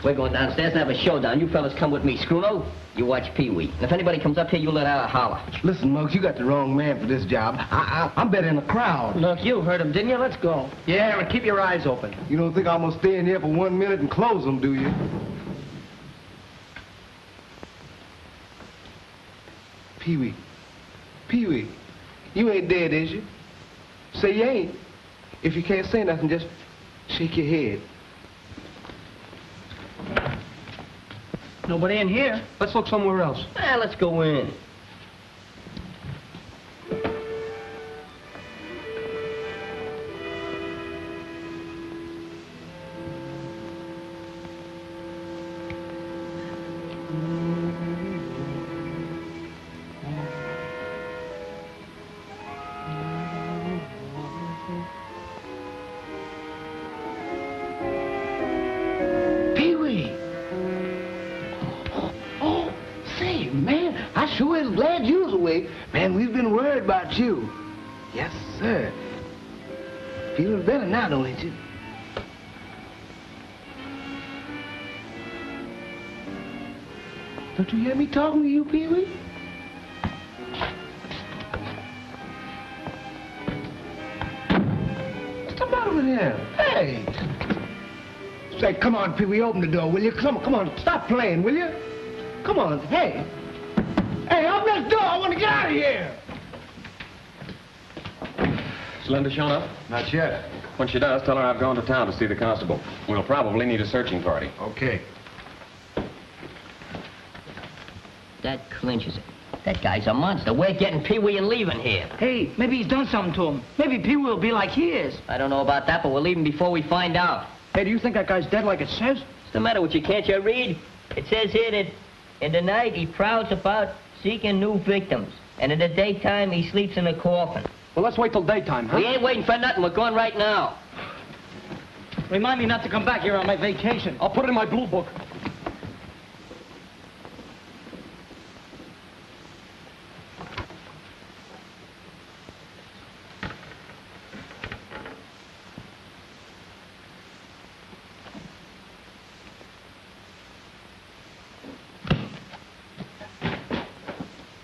We're going downstairs and have a showdown. You fellas come with me. Scruno, you watch Peewee. And if anybody comes up here, you let out a holler. Listen, Muggs, you got the wrong man for this job. I'm better in the crowd. Look, you heard him, didn't you? Let's go. Yeah, and keep your eyes open. You don't think I'm gonna stay in here for 1 minute and close them, do you? Peewee. Peewee, you ain't dead, is you? Say you ain't. If you can't say nothing, just shake your head. Nobody in here. Let's look somewhere else. Well, let's go in. Sure is glad you was awake. Man, we've been worried about you. Yes, sir. Feeling better now, don't you? Don't you hear me talking to you, Peewee? What's the matter with him? Hey! Say, come on, Peewee, open the door, will you? Come on, stop playing, will you? Come on, hey! Hey, open this door! I want to get out of here! Has Linda shown up? Not yet. When she does, tell her I've gone to town to see the constable. We'll probably need a searching party. Okay. That clinches it. That guy's a monster. We're getting Peewee and leaving here. Hey, maybe he's done something to him. Maybe Peewee will be like he is. I don't know about that, but we're leaving before we find out. Hey, do you think that guy's dead like it says? What's the matter with you? Can't you read? It says here that in the night he prowls about seeking new victims. And in the daytime, he sleeps in a coffin. Well, let's wait till daytime, huh? We ain't waiting for nothing. We're going right now. Remind me not to come back here on my vacation. I'll put it in my blue book.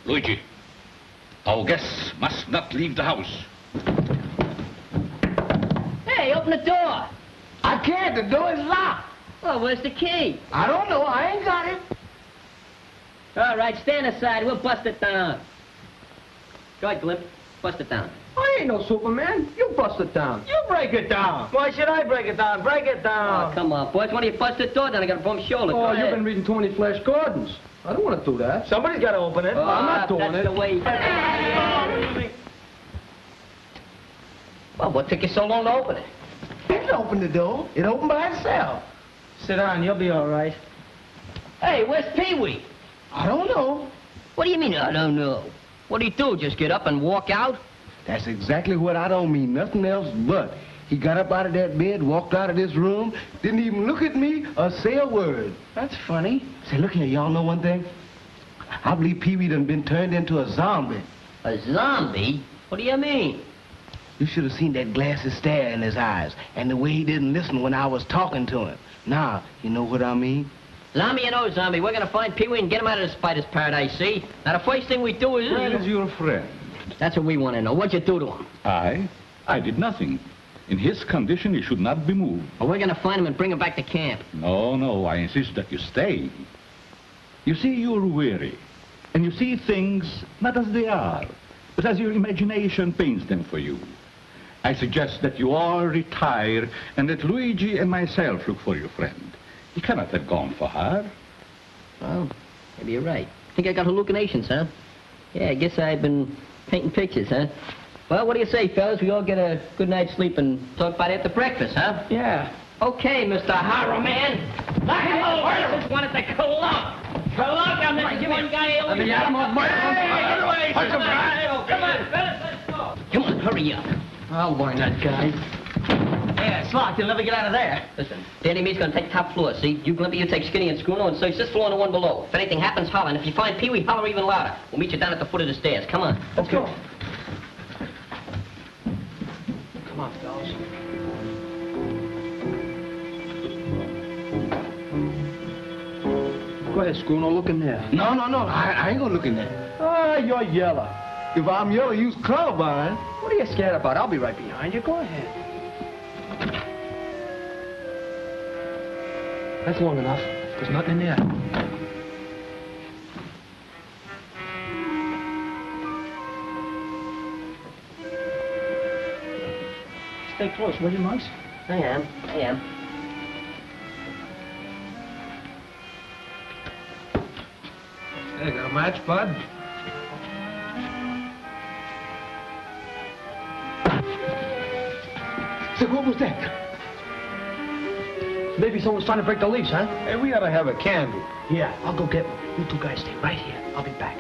Luigi, our guests must not leave the house. Hey, open the door. I can't. The door is locked. Well, where's the key? I don't know. I ain't got it. All right, stand aside. We'll bust it down. Go ahead, Glimpy. Bust it down. I ain't no Superman. You bust it down. You break it down. Why should I break it down? Break it down. Oh, come on, boys. Why don't you bust the door down? I got a bum shoulder. Oh, you've been reading too many Flash Gordons. I don't want to do that. Somebody's got to open it. Oh, I'm not doing that's it. The way. Well, what took you so long to open it? You can open the door. It opened by itself. Sit down. You'll be all right. Hey, where's Peewee? I don't know. What do you mean, I don't know? What do you do, just get up and walk out? That's exactly what I don't mean. Nothing else but. He got up out of that bed, walked out of this room, didn't even look at me or say a word. That's funny. Say, look here, y'all know one thing? I believe Peewee done been turned into a zombie. A zombie? What do you mean? You should have seen that glassy stare in his eyes and the way he didn't listen when I was talking to him. Now, you know what I mean? Zombie or no zombie, we're gonna find Peewee and get him out of the spider's paradise, see? Now, the first thing we do is... Where is your friend? That's what we want to know. What'd you do to him? I did nothing. In his condition, he should not be moved. Well, we're gonna find him and bring him back to camp. No, I insist that you stay. You see, you're weary, and you see things not as they are, but as your imagination paints them for you. I suggest that you all retire and that Luigi and myself look for your friend. He cannot have gone for her. Well, maybe you're right. Think I got hallucinations, huh? Yeah, I guess I've been painting pictures, huh? Well, what do you say, fellas? We all get a good night's sleep and talk about it after breakfast, huh? Yeah. Okay, Mr. Harrowman. Lock him up. I just wanted to club. I'm the one guy. Let me get him off my Hey, Come on, fellas, let's go. Come on, hurry up. I'll warn that guy. Yeah, it's locked. He'll never get out of there. Listen, Danny Me's gonna take top floor, see? You, Glimpy, you take Skinny and Scruno and search this floor and the one below. If anything happens, holler. And if you find Peewee, holler even louder. We'll meet you down at the foot of the stairs. Come on. Let's go. Come on, fellas. Go ahead, Scruno, look in there. No. I ain't gonna look in there. Ah, you're yellow. If I'm yellow, use carbine. What are you scared about? I'll be right behind you. Go ahead. That's long enough. There's nothing in there. Stay close, will you, Monks? I am. Hey, got a match, bud? Say, what was that? Maybe someone's trying to break the lease, huh? Hey, we ought to have a candle. Yeah, I'll go get one. You two guys stay right here. I'll be back.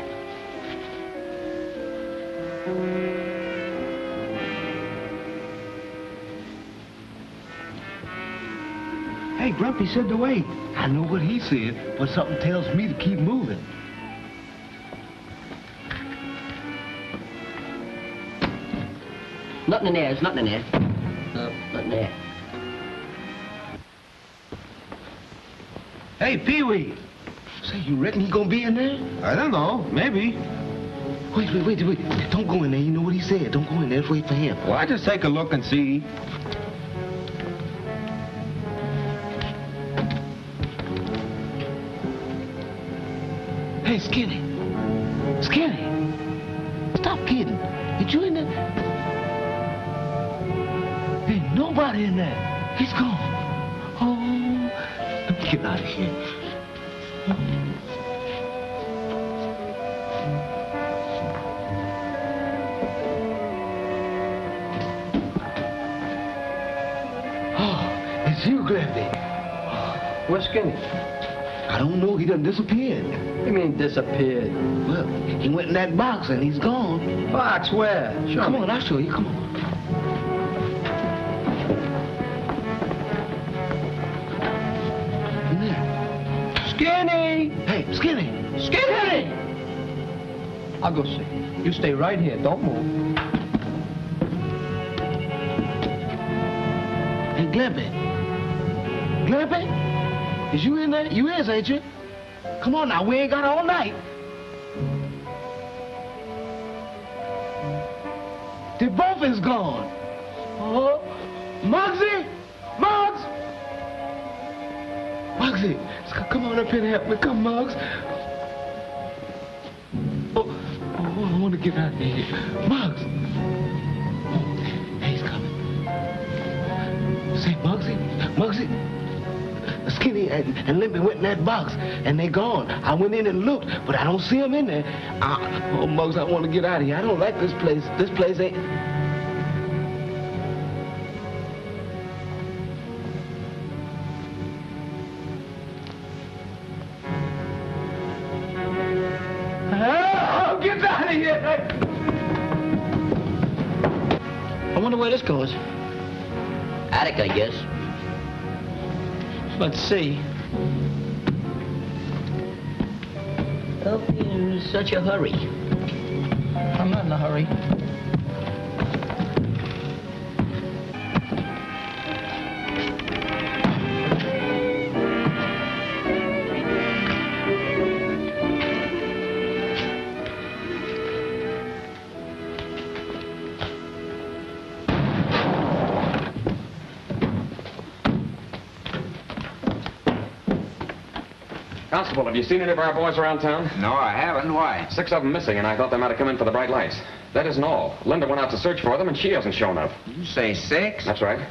Hey, Grumpy said to wait. I know what he said, but something tells me to keep moving. Nothing in there. There's nothing in there. No, nothing there. Hey, Peewee. Say, you reckon he gonna be in there? I don't know. Maybe. Wait. Don't go in there. You know what he said. Don't go in there. Let's wait for him. Well, I just take a look and see. Hey, Skinny. Stop kidding. Ain't you in there? Ain't nobody in there. He's gone. Oh, let me get out of here. Oh, it's you, Glimpy. Where's Skinny? I don't know. He done disappeared. What do you mean disappeared? Well, he went in that box and he's gone. Box where? Show Come me. on, I'll show you. Come on. In there. Skinny! Hey, Skinny! Skinny! I'll go see. You stay right here. Don't move. Hey, Glimpy. Glimpy? Is you in there? You is, ain't you? Come on now, we ain't got all night. They both is gone. Oh, Muggsy! Muggs! Muggsy, come on up here and help me. Come, Muggs. Oh, I want to get out of here. Muggs! Oh, he's coming. Say, Muggsy, Skinny and Limpy went in that box, and they gone. I went in and looked, but I don't see them in there. Oh, Muggs, I want to get out of here. I don't like this place. This place ain't... Oh, get out of here! I wonder where this goes. Attic, I guess. Let's see. Don't be in such a hurry. I'm not in a hurry. Constable, have you seen any of our boys around town? No, I haven't. Why? 6 of them missing, and I thought they might have come in for the bright lights. That isn't all. Linda went out to search for them, and she hasn't shown up. You say 6? That's right.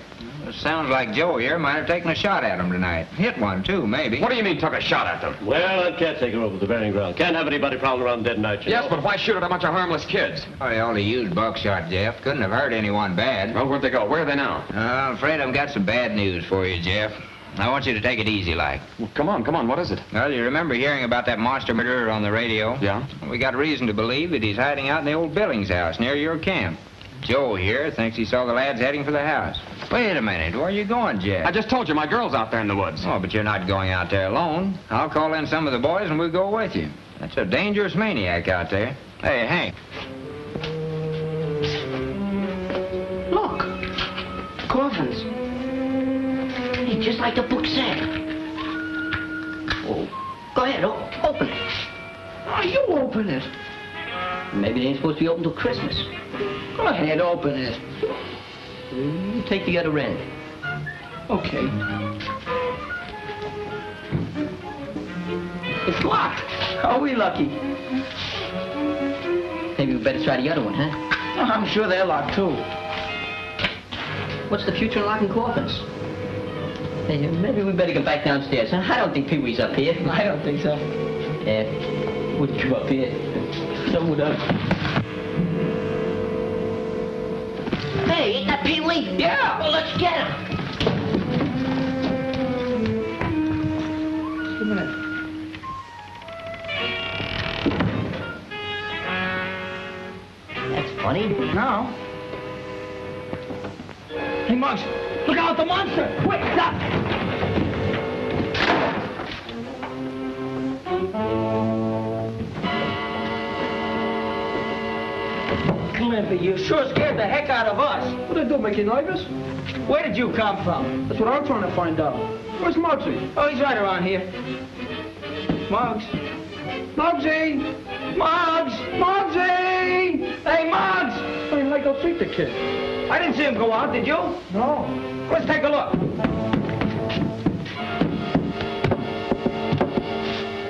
It sounds like Joe here might have taken a shot at him tonight. Hit one, too, maybe. What do you mean, took a shot at them? Well, I'm caretaker over the burying ground. Can't have anybody prowling around dead night, you Yes, know. but why shoot at a bunch of harmless kids? Oh, they only used buckshot, Jeff. Couldn't have hurt anyone bad. Well, where'd they go? Where are they now? I'm afraid I've got some bad news for you, Jeff. I want you to take it easy, like. Well, come on, what is it? Well, you remember hearing about that monster murderer on the radio? Yeah? We got reason to believe that he's hiding out in the old Billings house near your camp. Joe here thinks he saw the lads heading for the house. Wait a minute, where are you going, Jeff? I just told you my girl's out there in the woods. Oh, but you're not going out there alone. I'll call in some of the boys and we'll go with you. That's a dangerous maniac out there. Hey, Hank. Look. Coffins. Hey, just like the book said. Oh, go ahead, open it. Oh, you open it. Maybe they ain't supposed to be open till Christmas. Go ahead, open it. You take the other end. Okay. It's locked. Are we lucky? Maybe we better try the other one, huh? Oh, I'm sure they're locked, too. What's the future in locking coffins? Hey, maybe we better go back downstairs, huh? I don't think Pee-wee's up here. I don't think so. Yeah, wouldn't come up here. So would I. Hey, ain't that Peewee? Yeah. Well, let's get him. Just a minute. That's funny. No. Hey, Muggs, look out, the monster! Quick, stop! Glimpy, you sure scared the heck out of us. What did I do, make you nervous? Where did you come from? That's what I'm trying to find out. Where's Muggsy? Oh, he's right around here. Muggs. Muggsy! Muggs! Muggsy! Hey, Muggs! I didn't like to see the kid. I didn't see him go out, did you? No. Let's take a look.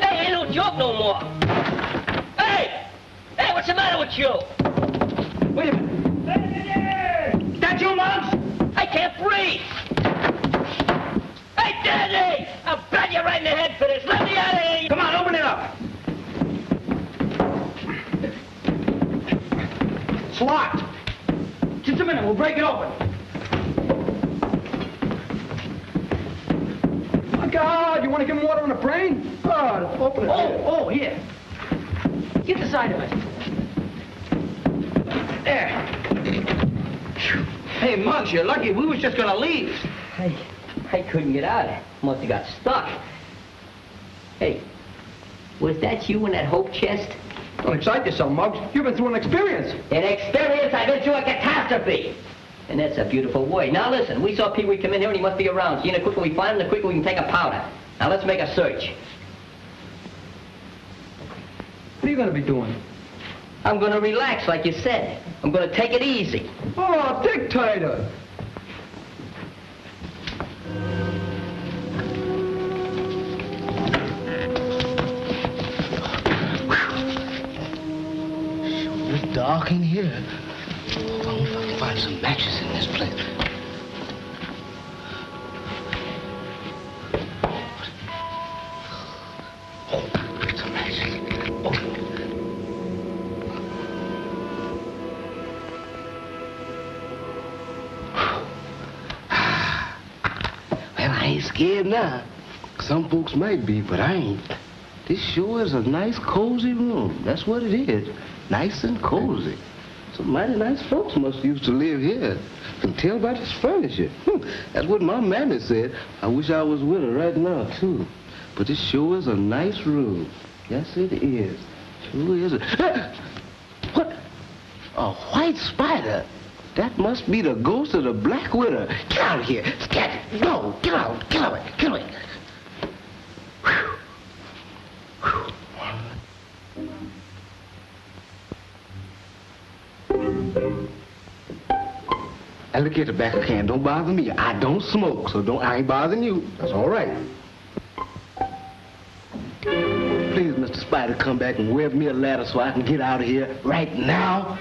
Hey, ain't no joke no more. Hey! Hey, what's the matter with you? Wait a minute. That you, Muggs? I can't breathe. Hey, Daddy! I'll bat you right in the head for this. Let me out of here! Come on, open it up. It's locked. Just a minute, we'll break it open. My God, you want to give him water on the brain? God, open it. Oh, here. Get the side of it. There. Hey, Muggs, you're lucky. We was just gonna leave. I couldn't get out. Must have got stuck. Hey, was that you in that hope chest? Don't excite yourself, Muggs. You've been through an experience. An experience? I've been through a catastrophe. And that's a beautiful word. Now listen, we saw Peewee come in here and he must be around. See, and the quicker we find him, the quicker we can take a powder. Now let's make a search. What are you going to be doing? I'm going to relax, like you said. I'm going to take it easy. Oh, dictator. It's dark in here. I wonder if I can find some matches in this place. Oh, some matches. Well, I ain't scared now. Some folks might be, but I ain't. This sure is a nice, cozy room. That's what it is. Nice and cozy. Some mighty nice folks must used to live here. Can tell by this furniture. That's what my mammy said. I wish I was with her right now, too. But this sure is a nice room. Yes, it is. Sure is. What? A white spider? That must be the ghost of the Black Widow. Get out of here. Scat. No, get out. Get away. Get away. Whew. Whew. Now look at the back of the can. Don't bother me. I don't smoke, so I ain't bothering you. That's all right. Please, Mr. Spider, come back and web me a ladder so I can get out of here right now.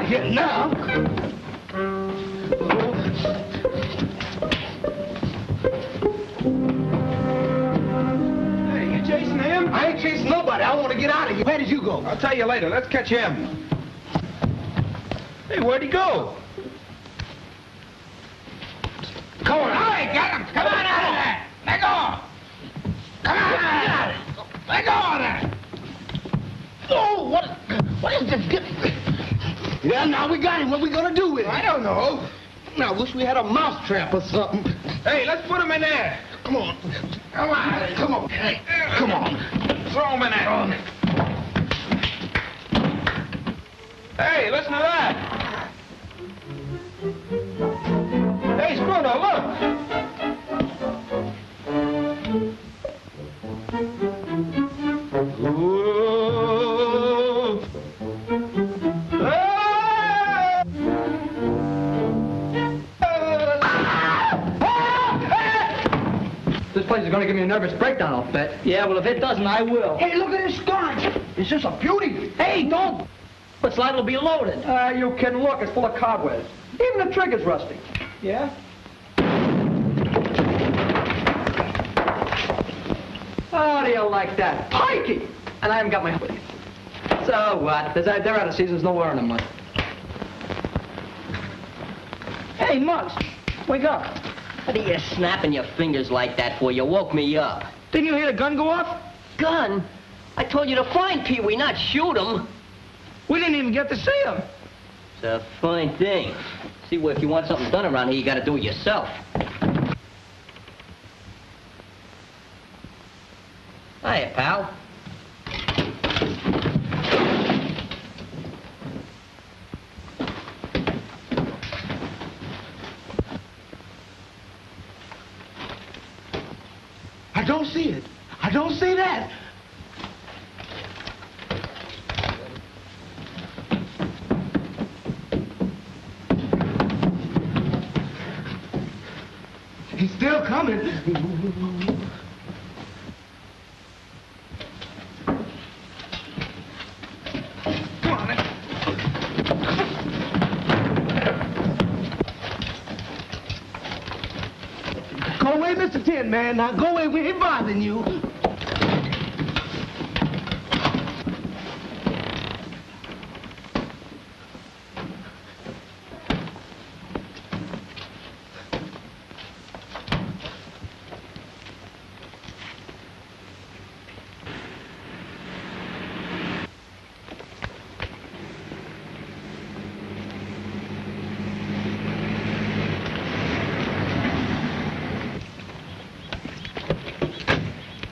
of here now. Hey, you chasing him? I ain't chasing nobody. I want to get out of here. Where did you go? I'll tell you later. Let's catch him. Hey, where'd he go? Come on. All right, got him. Come on out of there. Let go. Come on out of there. Let go of there. Oh, what is this? Well, now we got him. What we gonna do with him? I don't know. I wish we had a mousetrap or something. Hey, let's put him in there. Come on. Come on. Come on. Hey, come on. Throw him in there. Hey, listen to that. Hey, Scruno, look. Ooh. This place is going to give me a nervous breakdown, I'll bet. Yeah, well, if it doesn't, I will. Hey, look at this scarf. It's just a beauty. Hey, don't. It's liable to be loaded. You can look. It's full of cobwebs. Even the trigger's rusty. Yeah? How do you like that? Pikey! And I haven't got my... So what? They're out of season. There's no wearing them much. Hey, Muggs, wake up. What are you snapping your fingers like that for? You woke me up. Didn't you hear the gun go off? Gun? I told you to find Peewee, not shoot him. We didn't even get to see him. It's a fine thing. See, well, if you want something done around here, you got to do it yourself. Hiya, pal. I don't see it. I don't see that. He's still coming. Come on. Go away, Mr. Tin Man. Now go away. We ain't bothering you.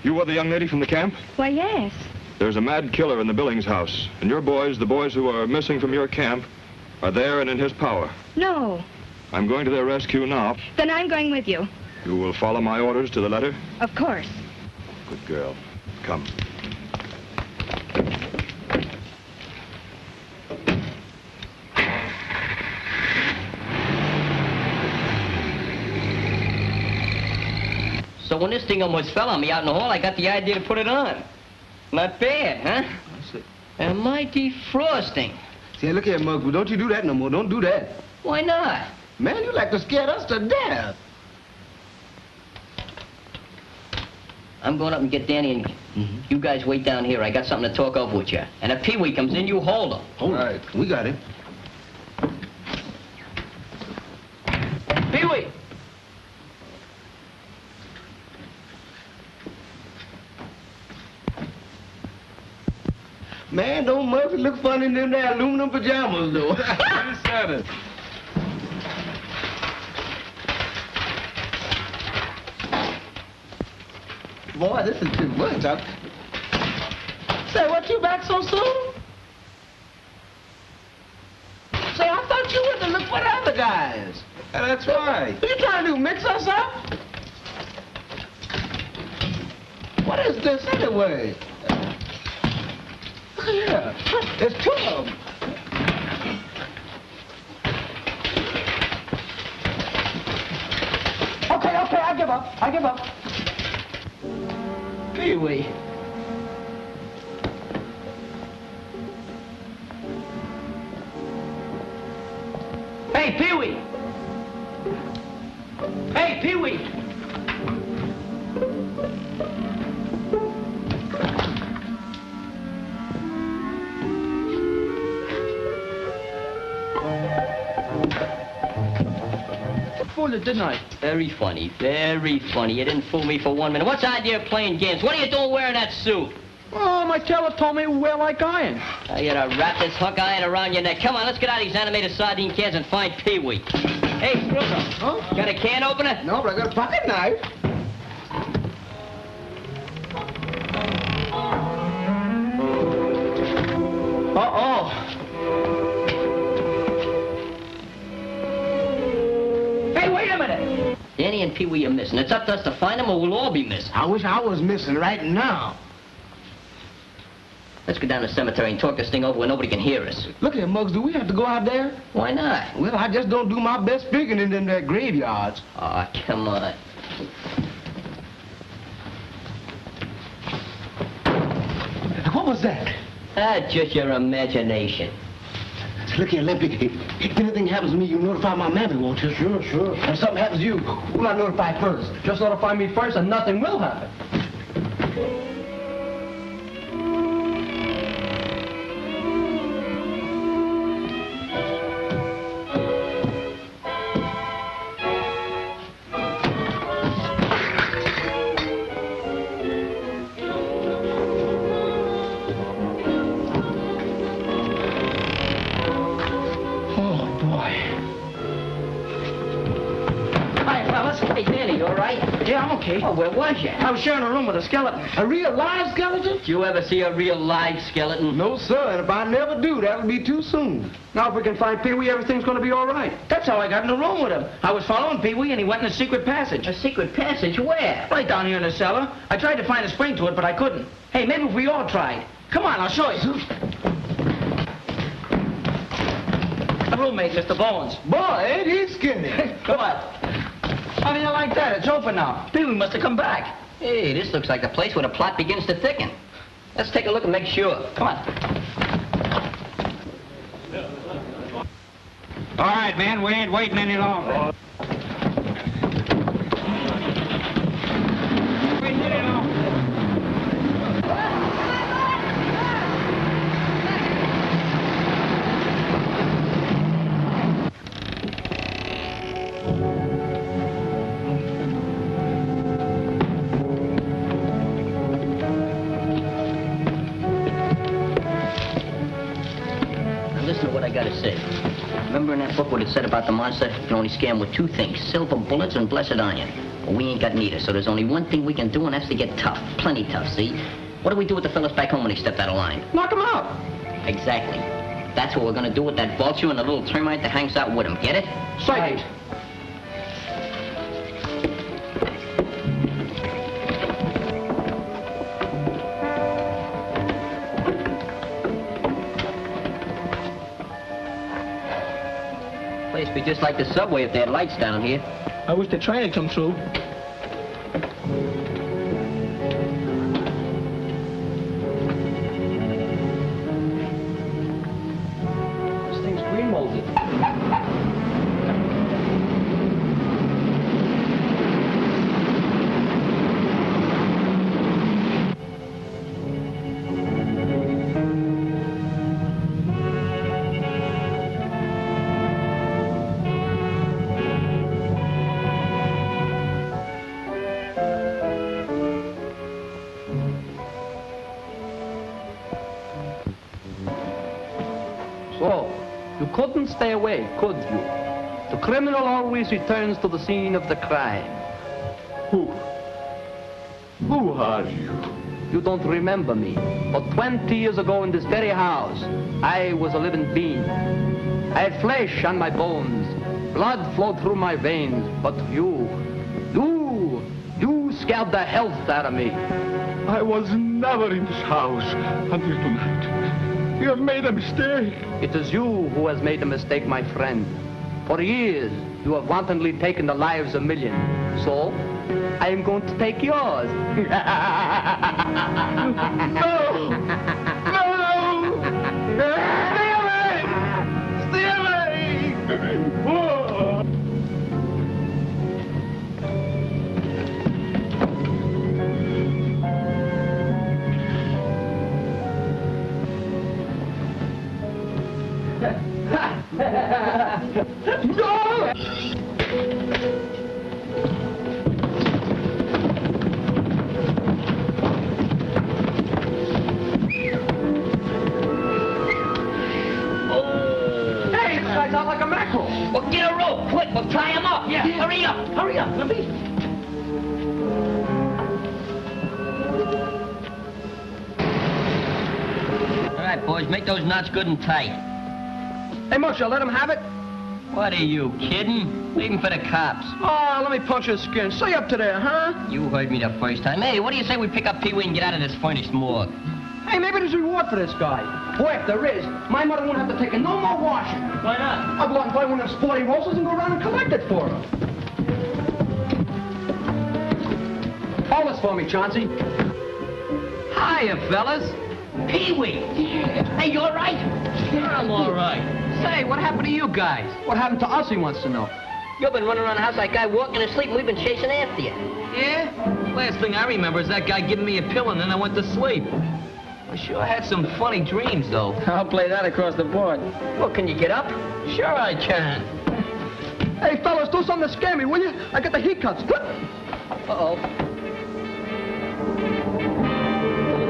You were the young lady from the camp? Why, yes. There's a mad killer in the Billings house, and your boys, the boys who are missing from your camp, are there and in his power. No. I'm going to their rescue now. Then I'm going with you. You will follow my orders to the letter? Of course. Good girl. Come. So when this thing almost fell on me out in the hall, I got the idea to put it on. Not bad, huh? And mighty frosting. See, look here, Muggs, but don't you do that no more. Don't do that. Why not? Man, you like to scare us to death. I'm going up and get Danny, and you guys wait down here. I got something to talk over with you. And if Peewee comes in, you hold him. Hold right. We got him. Peewee! Man, don't Murphy look funny in them there aluminum pajamas, though. Who said it? Boy, this is too much. Say, what, you back so soon? Say, I thought you went to look for the other guys. Yeah, that's right. What you trying to do, mix us up? What is this anyway? Yeah, there's two of them. Okay, I give up. I give up. Peewee. Hey, Peewee! Hey, Peewee! Fooled it, didn't I? Very funny, very funny. You didn't fool me for 1 minute. What's the idea of playing games? What are you doing wearing that suit? Oh, my tailor told me we wear like iron. You gotta wrap this hook iron around your neck. Come on, let's get out of these animated sardine cans and find Peewee. Hey, Scruno. Huh? Got a can opener? No, but I got a pocket knife. Uh-oh. Hey, wait a minute. Danny and Peewee are missing. It's up to us to find them or we'll all be missing. I wish I was missing right now. Let's go down to the cemetery and talk this thing over where nobody can hear us. Look here, Muggs, do we have to go out there? Why not? Well, I just don't do my best speaking in them there graveyards. Aw, come on. What was that? Just your imagination. Look here, Glimpy. If anything happens to me, you notify my mammy, won't you? Sure, sure. If something happens to you, who'll I notify first? Just notify me first and nothing will happen. Yeah, I'm okay. Oh, where was you? I was sharing a room with a skeleton. A real live skeleton? Did you ever see a real live skeleton? No, sir, and if I never do, that'll be too soon. Now, if we can find Peewee, everything's going to be all right. That's how I got in the room with him. I was following Peewee, and he went in a secret passage. A secret passage? Where? Right down here in the cellar. I tried to find a spring to it, but I couldn't. Hey, maybe if we all tried. Come on, I'll show you. The roommate, Mr. Bones. Boy, ain't he skinny? Come on. How do you like that? It's open now. Peewee must have come back. Hey, this looks like the place where the plot begins to thicken. Let's take a look and make sure. Come on. All right, man, we ain't waiting any longer. Remember in that book what it said about the monster? You can only scare him with two things, silver bullets and blessed iron. Well, we ain't got neither, so there's only one thing we can do, and that's to get tough. Plenty tough, see? What do we do with the fellas back home when they stepped out of line? Knock them out. Exactly. That's what we're gonna do with that vulture and the little termite that hangs out with him. Get it? Sight it. Place be just like the subway if they had lights down here. I wish the train had come through. This thing's green moldy. So, you couldn't stay away, could you? The criminal always returns to the scene of the crime. Who are you? You don't remember me, but 20 years ago in this very house, I was a living being. I had flesh on my bones, blood flowed through my veins, but you scared the health out of me. I was never in this house until tonight. You have made a mistake. It is you who has made a mistake, my friend. For years, you have wantonly taken the lives of millions. So, I am going to take yours. No! No! Stay away! Stay away! Hey, this guy's out like a mackerel. Well, get a rope, quick. We'll tie him up. Yeah. Hurry up. Hurry up, Glimpy. All right, boys, make those knots good and tight. Hey, Musha, let him have it. What are you, kidding? Leave him for the cops. Oh, let me punch his skin. Stay up to there, huh? You heard me the first time. Hey, what do you say we pick up Peewee and get out of this furnished morgue? Hey, maybe there's a reward for this guy. Boy, if there is, my mother won't have to take in no more washing. Why not? I'll go out and buy one of them sporty roses and go around and collect it for her. Hold this for me, Chauncey. Hiya, fellas. Peewee. Hey, you all right? I'm all right. Say, what happened to you guys? What happened to us, he wants to know. You've been running around the house like a guy walking asleep, and we've been chasing after you. Yeah? Last thing I remember is that guy giving me a pill, and then I went to sleep. I sure had some funny dreams, though. I'll play that across the board. Well, can you get up? Sure I can. Hey, fellas, do something to scare me, will you? I got the heat cuts. Uh-oh.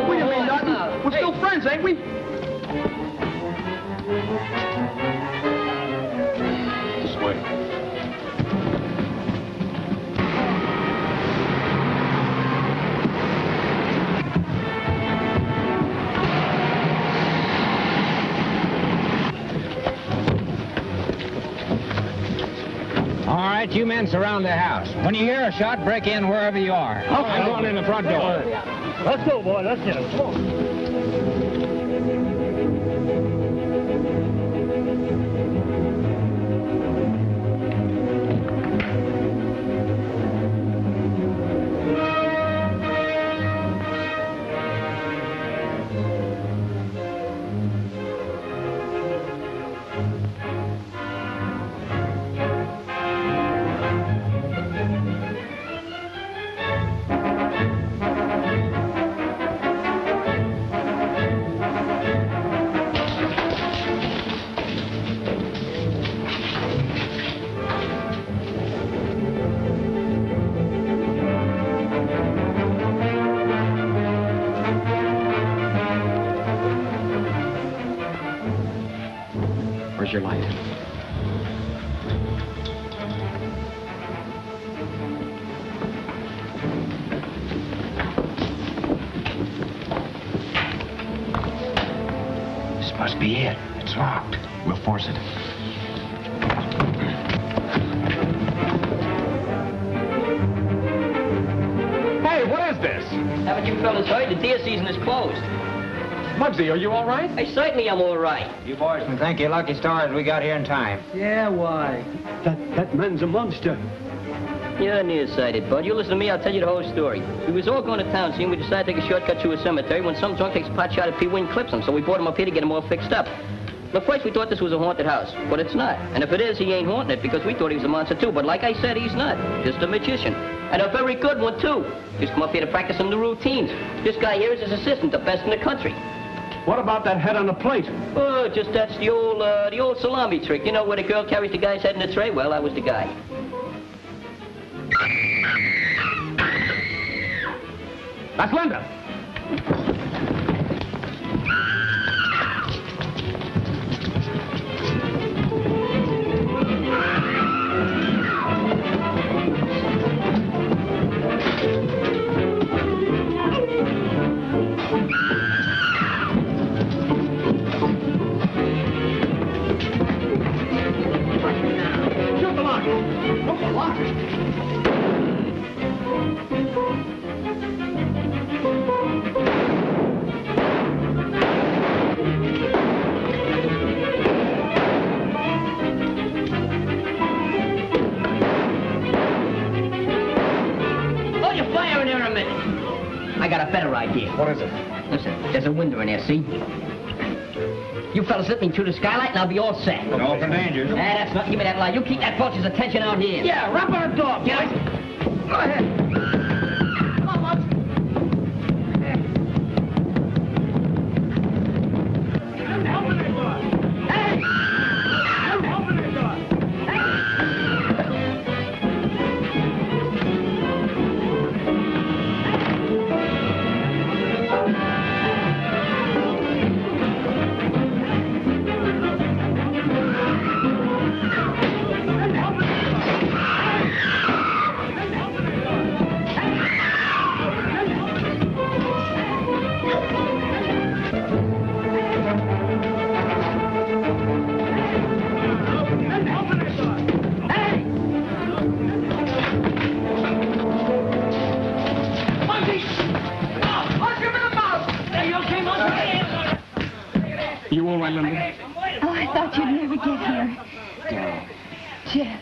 What do you mean, nothing? We're still friends, ain't we? This way. All right, you men surround the house. When you hear a shot, break in wherever you are. I'm going in the front door. Let's go, boy. Let's get him. Come on. Where's your light? This must be it. It's locked. We'll force it. Hey, what is this? Haven't you fellas heard? The deer season is closed. Muggsy, are you all right? Hey, certainly I'm all right. You boys can thank your lucky stars we got here in time. Yeah, why? That man's a monster. You're nearsighted, bud. You listen to me, I'll tell you the whole story. We was all going to town, see, and we decided to take a shortcut through a cemetery when some drunk takes a pot shot at Peewee and clips him, so we brought him up here to get him all fixed up. At first, we thought this was a haunted house, but it's not. And if it is, he ain't haunting it, because we thought he was a monster, too. But like I said, he's not. Just a magician. And a very good one, too. Just come up here to practice some new routines. This guy here is his assistant, the best in the country. What about that head on the plate? Oh, just that's the old salami trick. You know, where the girl carries the guy's head in the tray? Well, I was the guy. That's Linda. Shoot the lock. Shoot the lock. Hold your fire in there a minute. I got a better idea. What is it? Listen, there's a window in there, see? You fellas let me through the skylight and I'll be all set. No for danger. That's not. Give me that lie. You keep that vulture's attention out here. Yeah, rap on the door, Get boys. it? Go ahead. Come on, Muggs. Open that door. Hey! You all right, Linda? Oh, I thought you'd never get here. Jeff.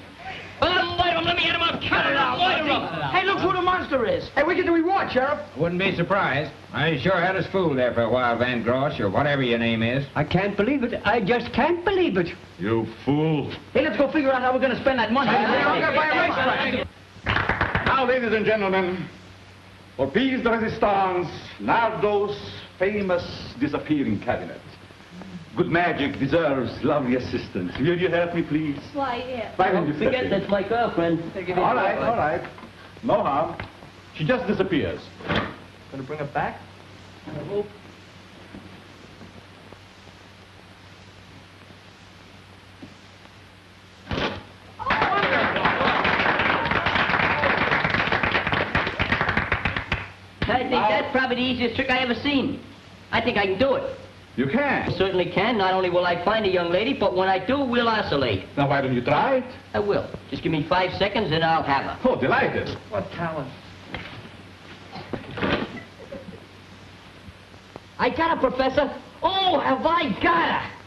Let me get him up. Hey, look who the monster is. Hey, we get the reward, Sheriff. Wouldn't be surprised. I sure had us fooled there for a while, Van Gross, or whatever your name is. I can't believe it. I just can't believe it. You fool. Hey, let's go figure out how we're going to spend that money. Now, ladies and gentlemen, for piece de resistance, Nardo's famous disappearing cabinet. Good magic deserves lovely assistance. Will you help me, please? Why, yes. Don't forget, that's my girlfriend. All right. No harm. She just disappears. Gonna bring her back? I hope. I think that's probably the easiest trick I ever seen. I think I can do it. You can? I certainly can. Not only will I find a young lady, but when I do, we'll oscillate. Now, why don't you try it? I will. Just give me 5 seconds and I'll have her. Oh, delighted. What talent. I got her, Professor. Oh, have I got her?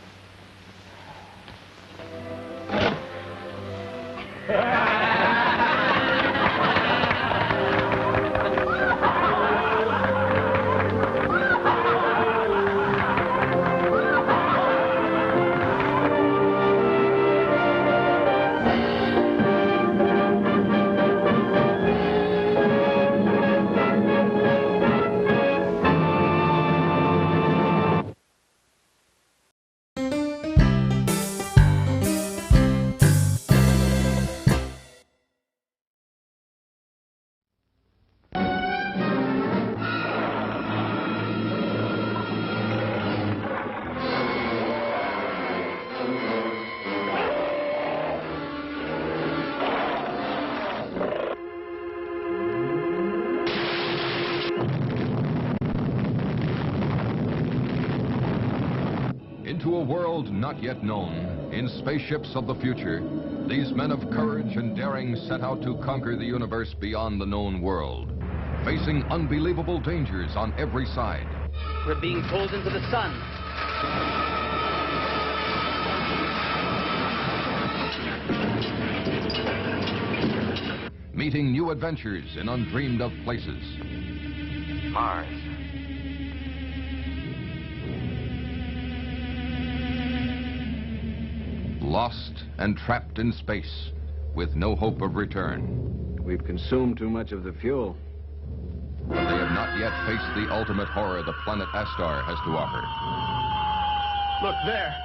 Into a world not yet known, in spaceships of the future, these men of courage and daring set out to conquer the universe beyond the known world, facing unbelievable dangers on every side. We're being pulled into the sun. Meeting new adventures in undreamed of places. Mars. Lost and trapped in space, with no hope of return. We've consumed too much of the fuel. But they have not yet faced the ultimate horror the planet Astar has to offer. Look there.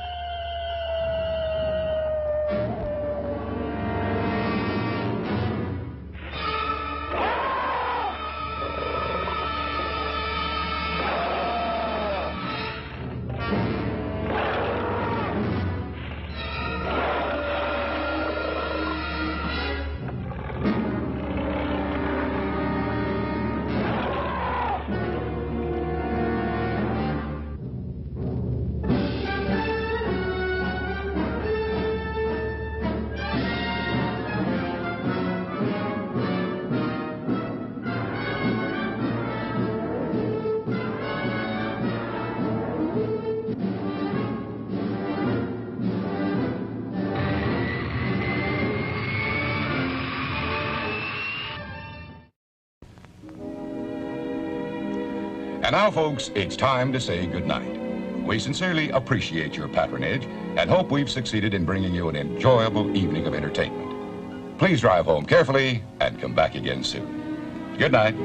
And now, folks, it's time to say goodnight. We sincerely appreciate your patronage and hope we've succeeded in bringing you an enjoyable evening of entertainment. Please drive home carefully and come back again soon. Good night.